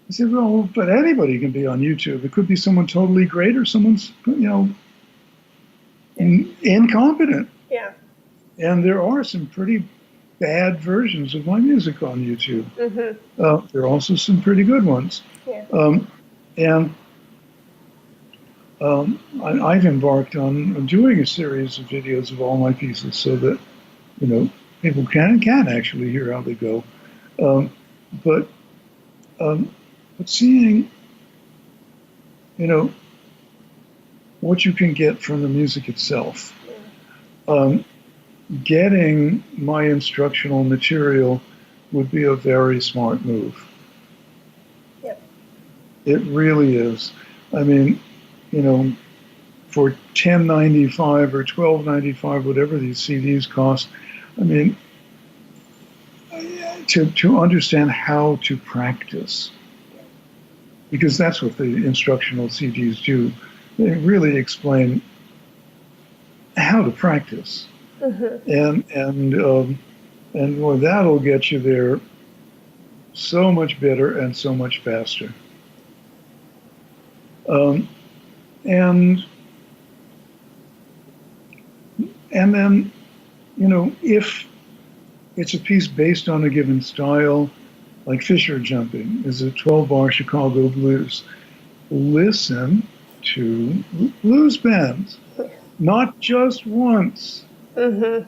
I said, well, but anybody can be on YouTube. It could be someone totally great or someone's, incompetent. Yeah. And there are some pretty bad versions of my music on YouTube. There are also some pretty good ones. Yeah. I've embarked on doing a series of videos of all my pieces so that, people can actually hear how they go. But seeing, what you can get from the music itself. Getting my instructional material would be a very smart move. Yep. It really is. I mean, for $10.95 or $12.95, whatever these CDs cost, I mean, to understand how to practice, because that's what the instructional CDs do. They really explain how to practice, and well, that'll get you there so much better and so much faster. And then, if it's a piece based on a given style, like Fisher Jumping is a 12-bar Chicago blues, listen to blues bands, not just once. I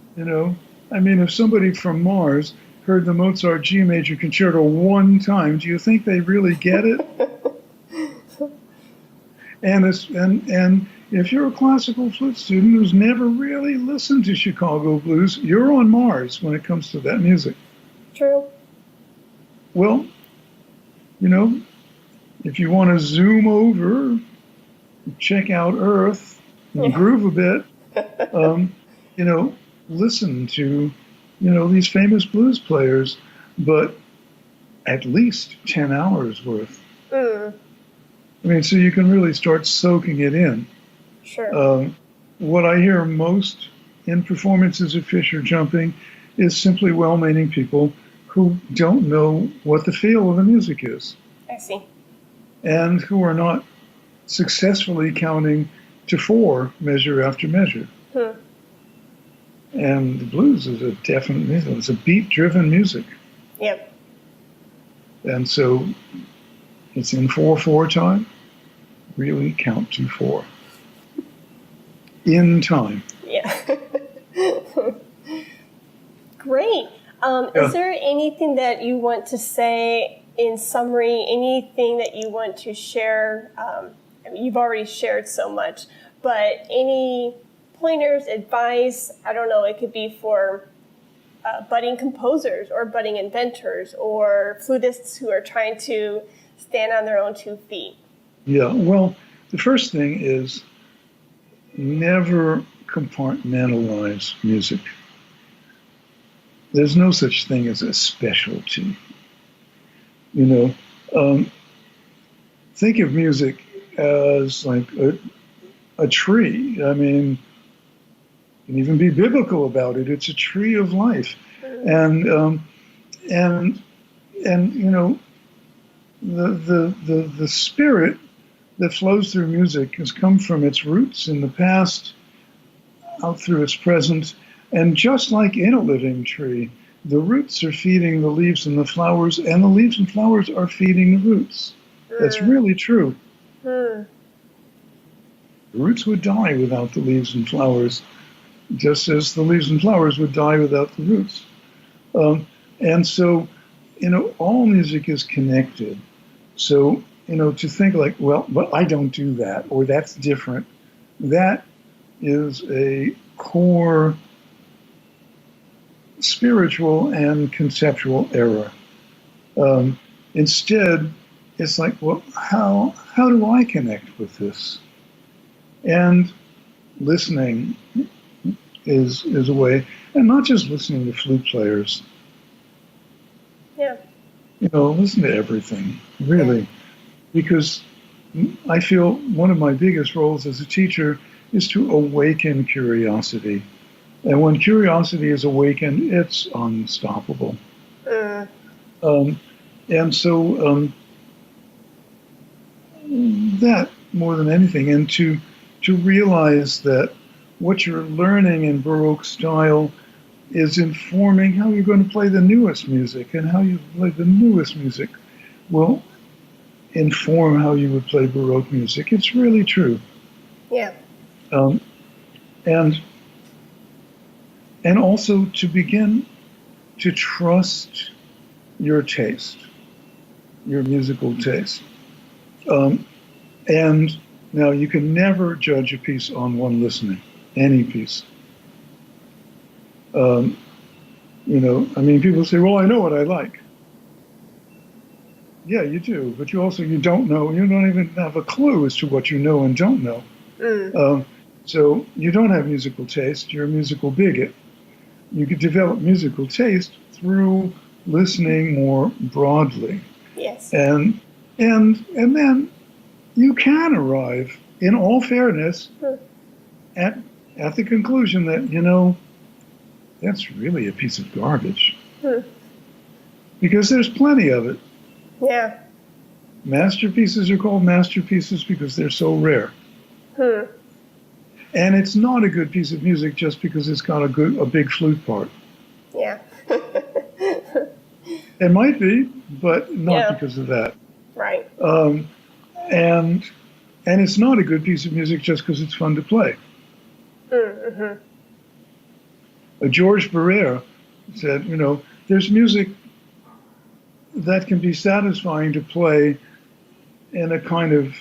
mean, if somebody from Mars heard the Mozart G major concerto one time, do you think they really get it? And if you're a classical flute student who's never really listened to Chicago blues, you're on Mars when it comes to that music. True. Well, if you want to zoom over, check out Earth, and groove a bit, listen to, these famous blues players, but at least 10 hours worth. I mean, so you can really start soaking it in. Sure. What I hear most in performances of Fisher Jumping is simply well-meaning people who don't know what the feel of the music is. I see. And who are not successfully counting to 4 measure after measure. And the blues is a definite, it's a beat-driven music. Yep. And so it's in 4/4 time, really count to 4. In time. Yeah. Great. Is there anything that you want to say in summary, anything that you want to share? You've already shared so much, but any pointers, advice? I don't know, it could be for budding composers or budding inventors or flutists who are trying to stand on their own 2 feet. Yeah, well, the first thing is never compartmentalize music. There's no such thing as a specialty. Think of music as like a tree. I mean, you can even be biblical about it. It's a tree of life, and the spirit that flows through music has come from its roots in the past, out through its present, and just like in a living tree, the roots are feeding the leaves and the flowers, and the leaves and flowers are feeding the roots. That's really true. The roots would die without the leaves and flowers, just as the leaves and flowers would die without the roots. And so, all music is connected. So, to think like, well, I don't do that, or that's different, that is a core spiritual and conceptual error. Instead, it's like, well, how do I connect with this? And listening is a way, and not just listening to flute players. Yeah. Listen to everything, really. Because I feel one of my biggest roles as a teacher is to awaken curiosity. And when curiosity is awakened, it's unstoppable. And so that, more than anything, and to realize that what you're learning in Baroque style is informing how you're going to play the newest music, and how you play the newest music will inform how you would play Baroque music. It's really true. Yeah. And also to begin to trust your taste, your musical taste. And now you can never judge a piece on one listening, any piece. People say, well, I know what I like. Yeah, you do, but you don't know, you don't even have a clue as to what you know and don't know. So you don't have musical taste, you're a musical bigot. You could develop musical taste through listening more broadly. Yes. And then you can arrive, in all fairness, at the conclusion that, that's really a piece of garbage. Because there's plenty of it. Yeah. Masterpieces are called masterpieces because they're so rare. And it's not a good piece of music just because it's got a big flute part. Yeah. It might be, but not because of that. Right. And it's not a good piece of music just because it's fun to play. Georges Barrère said, there's music that can be satisfying to play in a kind of,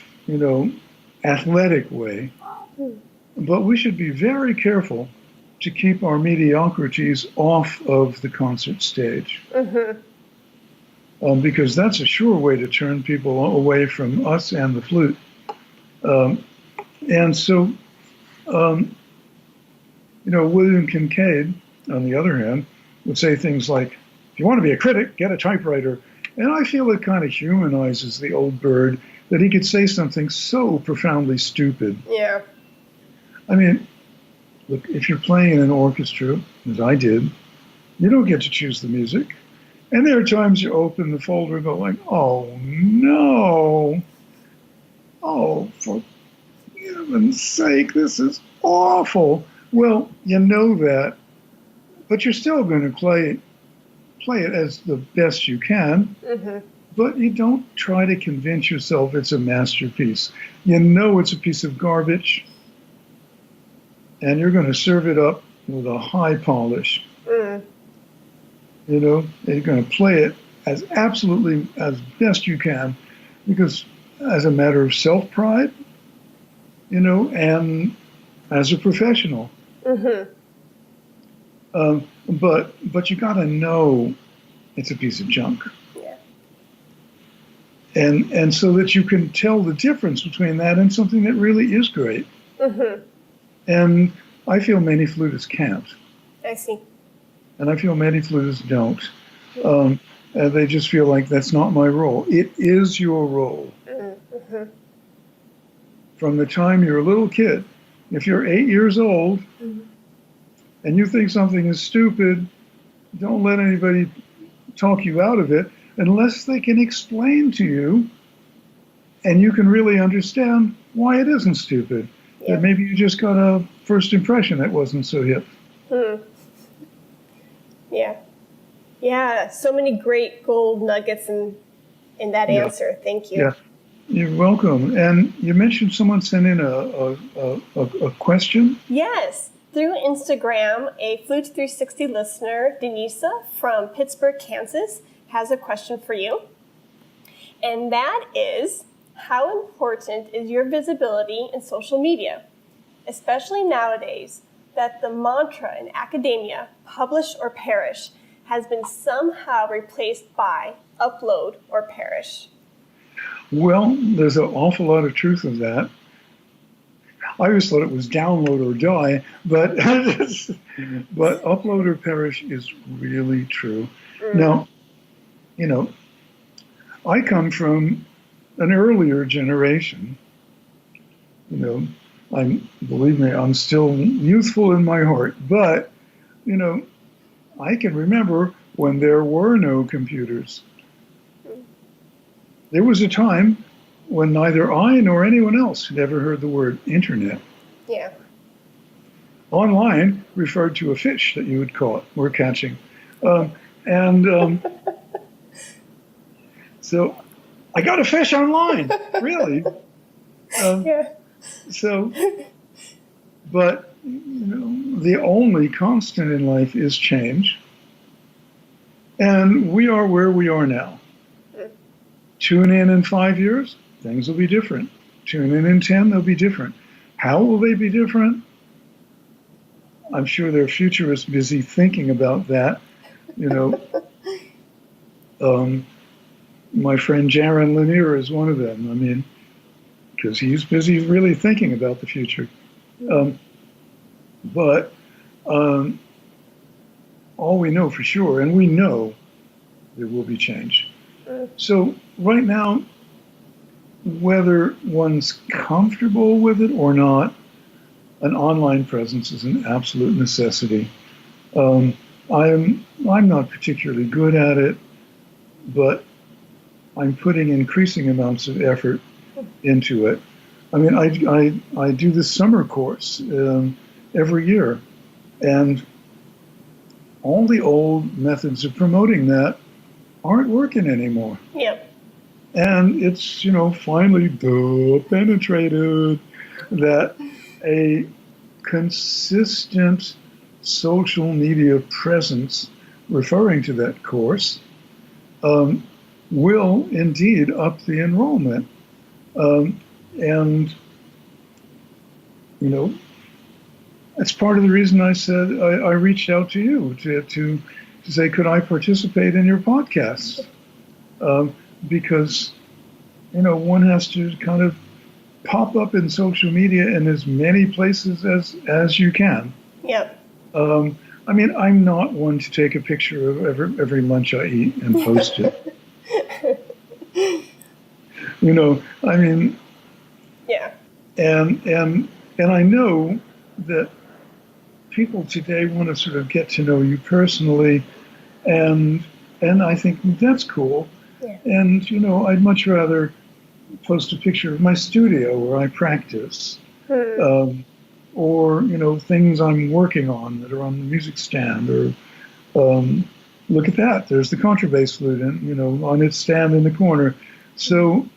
athletic way. But we should be very careful to keep our mediocrities off of the concert stage. Because that's a sure way to turn people away from us and the flute. And so, William Kincaid, on the other hand, would say things like, if you want to be a critic, get a typewriter. And I feel it kind of humanizes the old bird that he could say something so profoundly stupid. Yeah. I mean, look, if you're playing in an orchestra, as I did, you don't get to choose the music. And there are times you open the folder and go like, oh, no. Oh, for heaven's sake, this is awful. Well, you know that, but you're still going to play it as the best you can. But you don't try to convince yourself it's a masterpiece. You know it's a piece of garbage, and you're going to serve it up with a high polish. Mm. You know, you're going to play it as absolutely as best you can, because as a matter of self-pride, you know, and as a professional. Mm-hmm. But you got to know it's a piece of junk. Yeah. And so that you can tell the difference between that and something that really is great. Mm-hmm. And I feel many flutists can't. I see. And I feel many flutists don't. And they just feel like that's not my role. It is your role. Mm-hmm. From the time you're a little kid, if you're 8 years old, and you think something is stupid, don't let anybody talk you out of it unless they can explain to you and you can really understand why it isn't stupid. Yeah. That maybe you just got a first impression that wasn't so hip. Yeah. Yeah, so many great gold nuggets in that answer. Thank you. Yeah, you're welcome. And you mentioned someone sent in a question? Yes. Through Instagram, a Flute 360 listener, Denissa from Pittsburgh, Kansas, has a question for you. And that is, how important is your visibility in social media, especially nowadays that the mantra in academia, publish or perish, has been somehow replaced by upload or perish? Well, there's an awful lot of truth in that. I always thought it was download or die, but upload or perish is really true. Now, you know, I come from an earlier generation. You know, believe me, I'm still youthful in my heart, but, you know, I can remember when there were no computers. There was a time when neither I nor anyone else had ever heard the word internet. Yeah. Online referred to a fish that you had caught or catching. So I got a fish online, really. Yeah. So, but you know, the only constant in life is change. And we are where we are now. Tune in 5 years, things will be different. Tune in 10, they'll be different. How will they be different? I'm sure there are futurists busy thinking about that. You know, my friend Jaron Lanier is one of them. I mean, because he's busy really thinking about the future. But all we know for sure, and we know there will be change. So right now, whether one's comfortable with it or not, an online presence is an absolute necessity. I'm not particularly good at it, but I'm putting increasing amounts of effort into it. I mean, I do this summer course every year, and all the old methods of promoting that aren't working anymore. Yep. And it's, you know, finally penetrated that a consistent social media presence referring to that course will indeed up the enrollment. And, you know, that's part of the reason I said I reached out to you to say, could I participate in your podcast? Because, you know, one has to kind of pop up in social media in as many places as you can. Yep. I mean, I'm not one to take a picture of every lunch I eat and post it. You know, I mean, yeah. And I know that people today want to sort of get to know you personally, and I think that's cool. Yeah. And, you know, I'd much rather post a picture of my studio where I practice, or, you know, things I'm working on that are on the music stand, or, look at that. There's the contrabass flute, on its stand in the corner. So,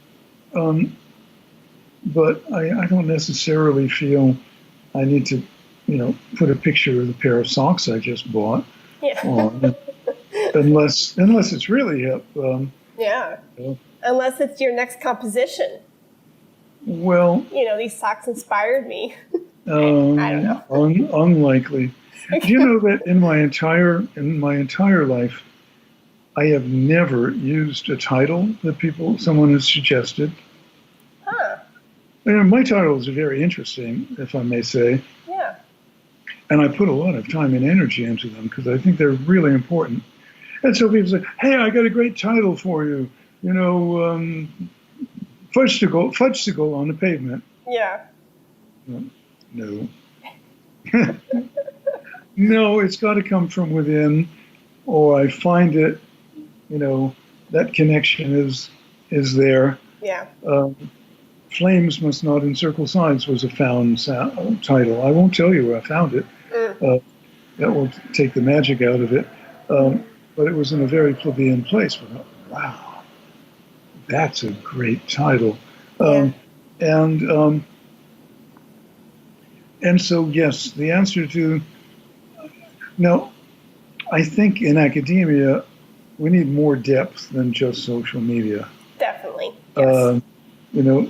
but I don't necessarily feel I need to, put a picture of the pair of socks I just bought on, unless it's really hip. Unless it's your next composition. Well, these socks inspired me. I don't know. Unlikely. Do you know that in my entire life, I have never used a title that someone has suggested. Huh. My titles are very interesting, if I may say. Yeah. And I put a lot of time and energy into them because I think they're really important. And so people say, "Hey, I got a great title for you. Fudgesicle on the pavement." Yeah. No. No, it's got to come from within, or I find it, that connection is there. Yeah. Flames Must Not Encircle Sides was a found title. I won't tell you where I found it. That will take the magic out of it. But it was in a very plebeian place. But wow, that's a great title. And so, yes, the answer to... Now, I think in academia, we need more depth than just social media. Definitely, yes.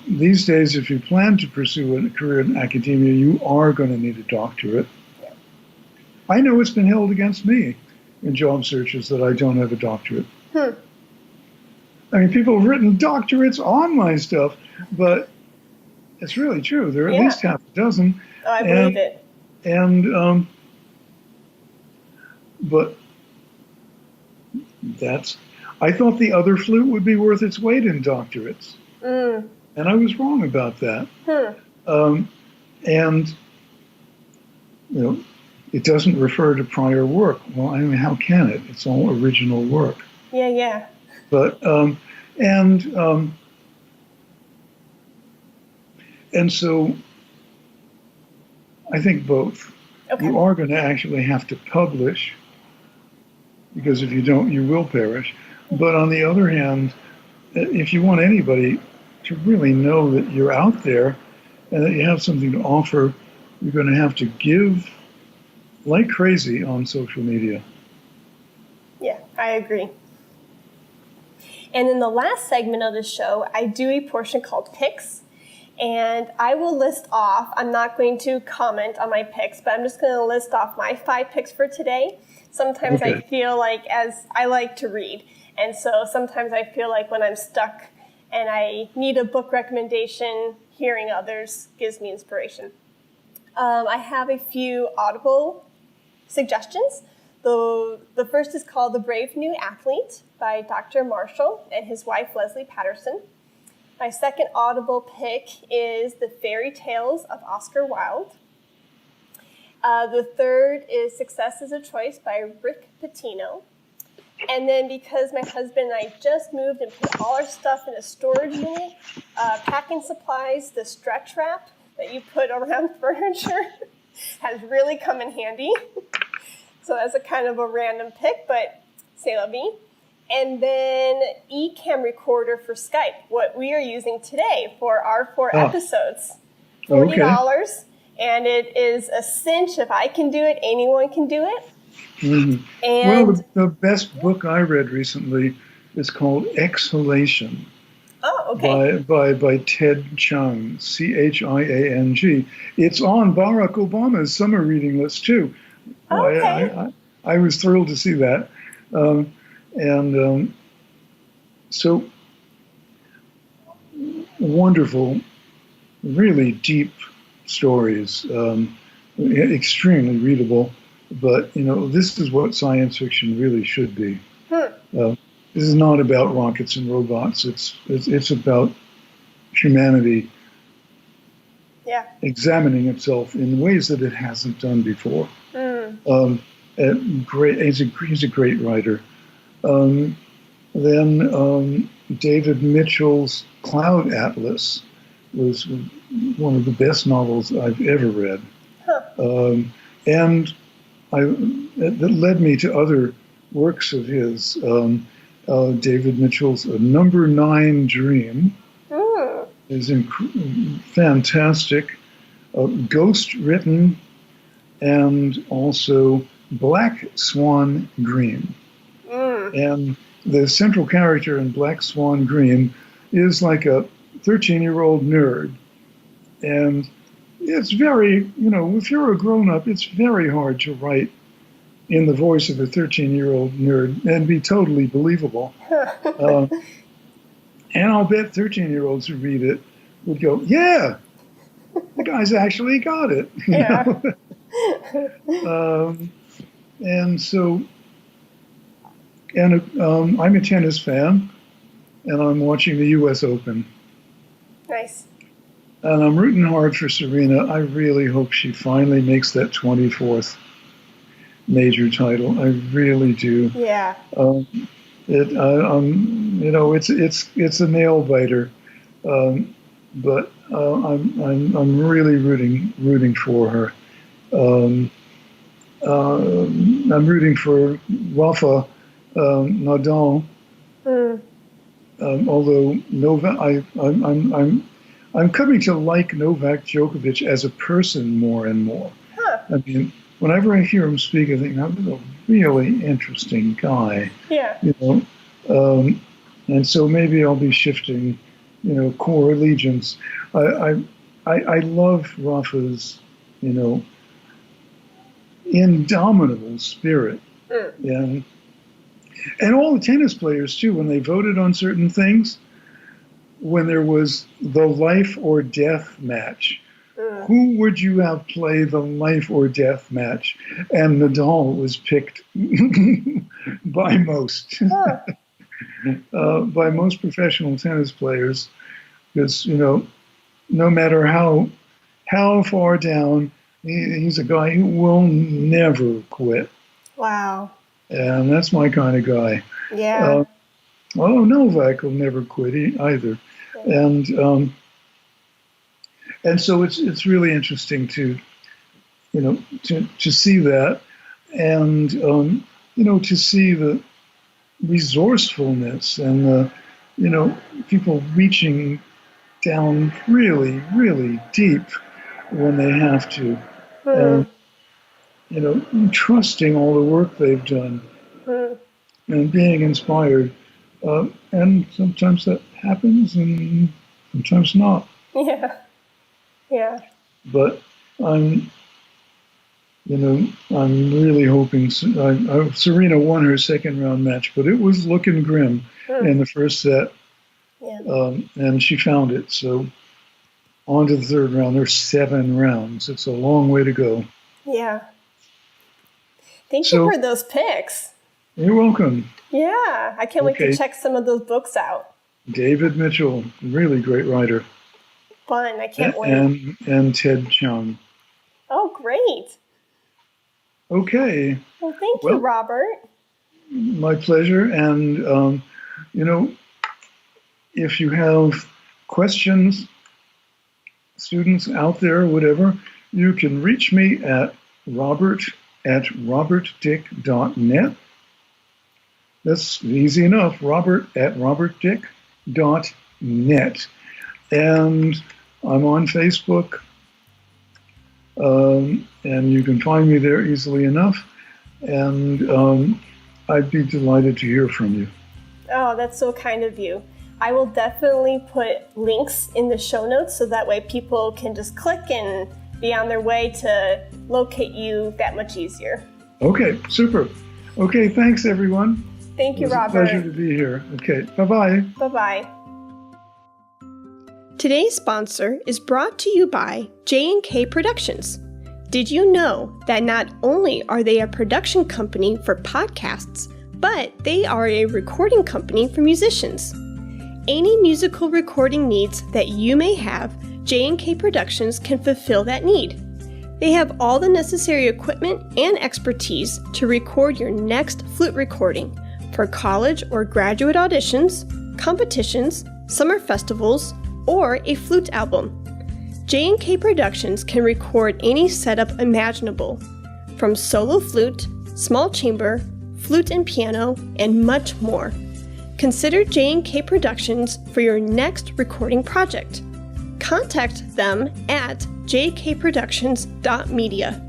These days, if you plan to pursue a career in academia, you are going to need a doctorate. Yeah. I know it's been held against me in job searches that I don't have a doctorate. I mean, people have written doctorates on my stuff, but it's really true. There are at least half a dozen. Oh, I believe it. And, but I thought the other flute would be worth its weight in doctorates. And I was wrong about that. And, it doesn't refer to prior work. Well, I mean, how can it? It's all original work. Yeah. But, and so I think both. Okay. You are going to actually have to publish, because if you don't, you will perish. But on the other hand, if you want anybody to really know that you're out there and that you have something to offer, you're going to have to give like crazy on social media. Yeah, I agree. And in the last segment of the show, I do a portion called Picks. And I will list off, I'm not going to comment on my picks, but I'm just going to list off my 5 picks for today. Sometimes I feel like, as I like to read, and so sometimes I feel like when I'm stuck and I need a book recommendation, hearing others gives me inspiration. I have a few Audible suggestions. The first is called The Brave New Athlete by Dr. Marshall and his wife, Lesley Paterson. My second Audible pick is The Fairy Tales of Oscar Wilde. The third is Success is a Choice by Rick Pitino. And then because my husband and I just moved and put all our stuff in a storage unit, Packing Supplies, the stretch wrap that you put around furniture has really come in handy. So that's a kind of a random pick, but c'est la vie. And then ECamm recorder for Skype, what we are using today for our 4 episodes. $40, okay. And it is a cinch. If I can do it, anyone can do it. Mm-hmm. And well, the best book I read recently is called Exhalation. Oh, okay. By Ted Chiang, Chiang. It's on Barack Obama's summer reading list too. Oh, okay. I was thrilled to see that. So wonderful, really deep stories, extremely readable. But, this is what science fiction really should be. This is not about rockets and robots. It's about humanity examining itself in ways that it hasn't done before. He's a great writer. Then David Mitchell's Cloud Atlas was one of the best novels I've ever read. And that led me to other works of his. David Mitchell's Number 9 Dream is fantastic, ghost written, and also Black Swan Dream. And the central character in Black Swan Dream is like a 13-year-old nerd. And it's very, if you're a grown-up, it's very hard to write in the voice of a 13-year-old nerd and be totally believable. And I'll bet 13-year-olds who read it would go, yeah, the guy's actually got it. Yeah. And so, I'm a tennis fan, and I'm watching the U.S. Open. Nice. And I'm rooting hard for Serena. I really hope she finally makes that 24th major title. I really do. Yeah. It's a nail biter, but I'm really rooting for her. I'm rooting for Rafa Nadal. Although Novak, I'm coming to like Novak Djokovic as a person more and more. I mean, whenever I hear him speak, I think that was a really interesting guy. Yeah. And so maybe I'll be shifting, core allegiance. I love Rafa's, indomitable spirit. And all the tennis players, too, when they voted on certain things, when there was the life or death match, who would you have play the life or death match? And Nadal was picked by most. By most professional tennis players, because, no matter how far down, he's a guy who will never quit. Wow. And that's my kind of guy. Yeah. Novak will never quit either. And so it's really interesting to see that, and to see the resourcefulness and the people reaching down really, really deep when they have to. Trusting all the work they've done and being inspired. And sometimes that happens and sometimes not. Yeah. Yeah. But I'm really hoping Serena won her second round match, but it was looking grim in the first set. Yeah. And she found it. So on to the third round. There's 7 rounds. It's a long way to go. Yeah. Thank you for those picks. You're welcome. Yeah. I can't wait to check some of those books out. David Mitchell, really great writer. Fun. I can't wait. And Ted Chung. Oh, great. Okay. Well, thank you, Robert. My pleasure. And, if you have questions, students out there, whatever, you can reach me at robert@robertdick.net. That's easy enough, robert@robertdick.net. And I'm on Facebook, and you can find me there easily enough. And I'd be delighted to hear from you. Oh, that's so kind of you. I will definitely put links in the show notes so that way people can just click and be on their way to locate you that much easier. Okay, super. Okay, thanks everyone. Thank you, Robert. It was a pleasure to be here. Okay, bye-bye. Bye-bye. Today's sponsor is brought to you by J&K Productions. Did you know that not only are they a production company for podcasts, but they are a recording company for musicians? Any musical recording needs that you may have, J&K Productions can fulfill that need. They have all the necessary equipment and expertise to record your next flute recording for college or graduate auditions, competitions, summer festivals, or a flute album. J&K Productions can record any setup imaginable, from solo flute, small chamber, flute and piano, and much more. Consider J&K Productions for your next recording project. Contact them at jkproductions.media.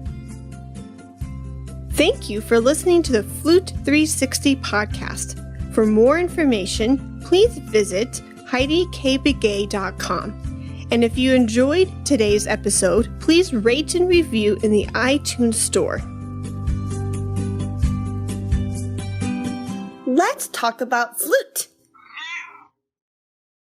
Thank you for listening to the Flute 360 podcast. For more information, please visit HeidiKBegay.com. And if you enjoyed today's episode, please rate and review in the iTunes store. Let's talk about flute.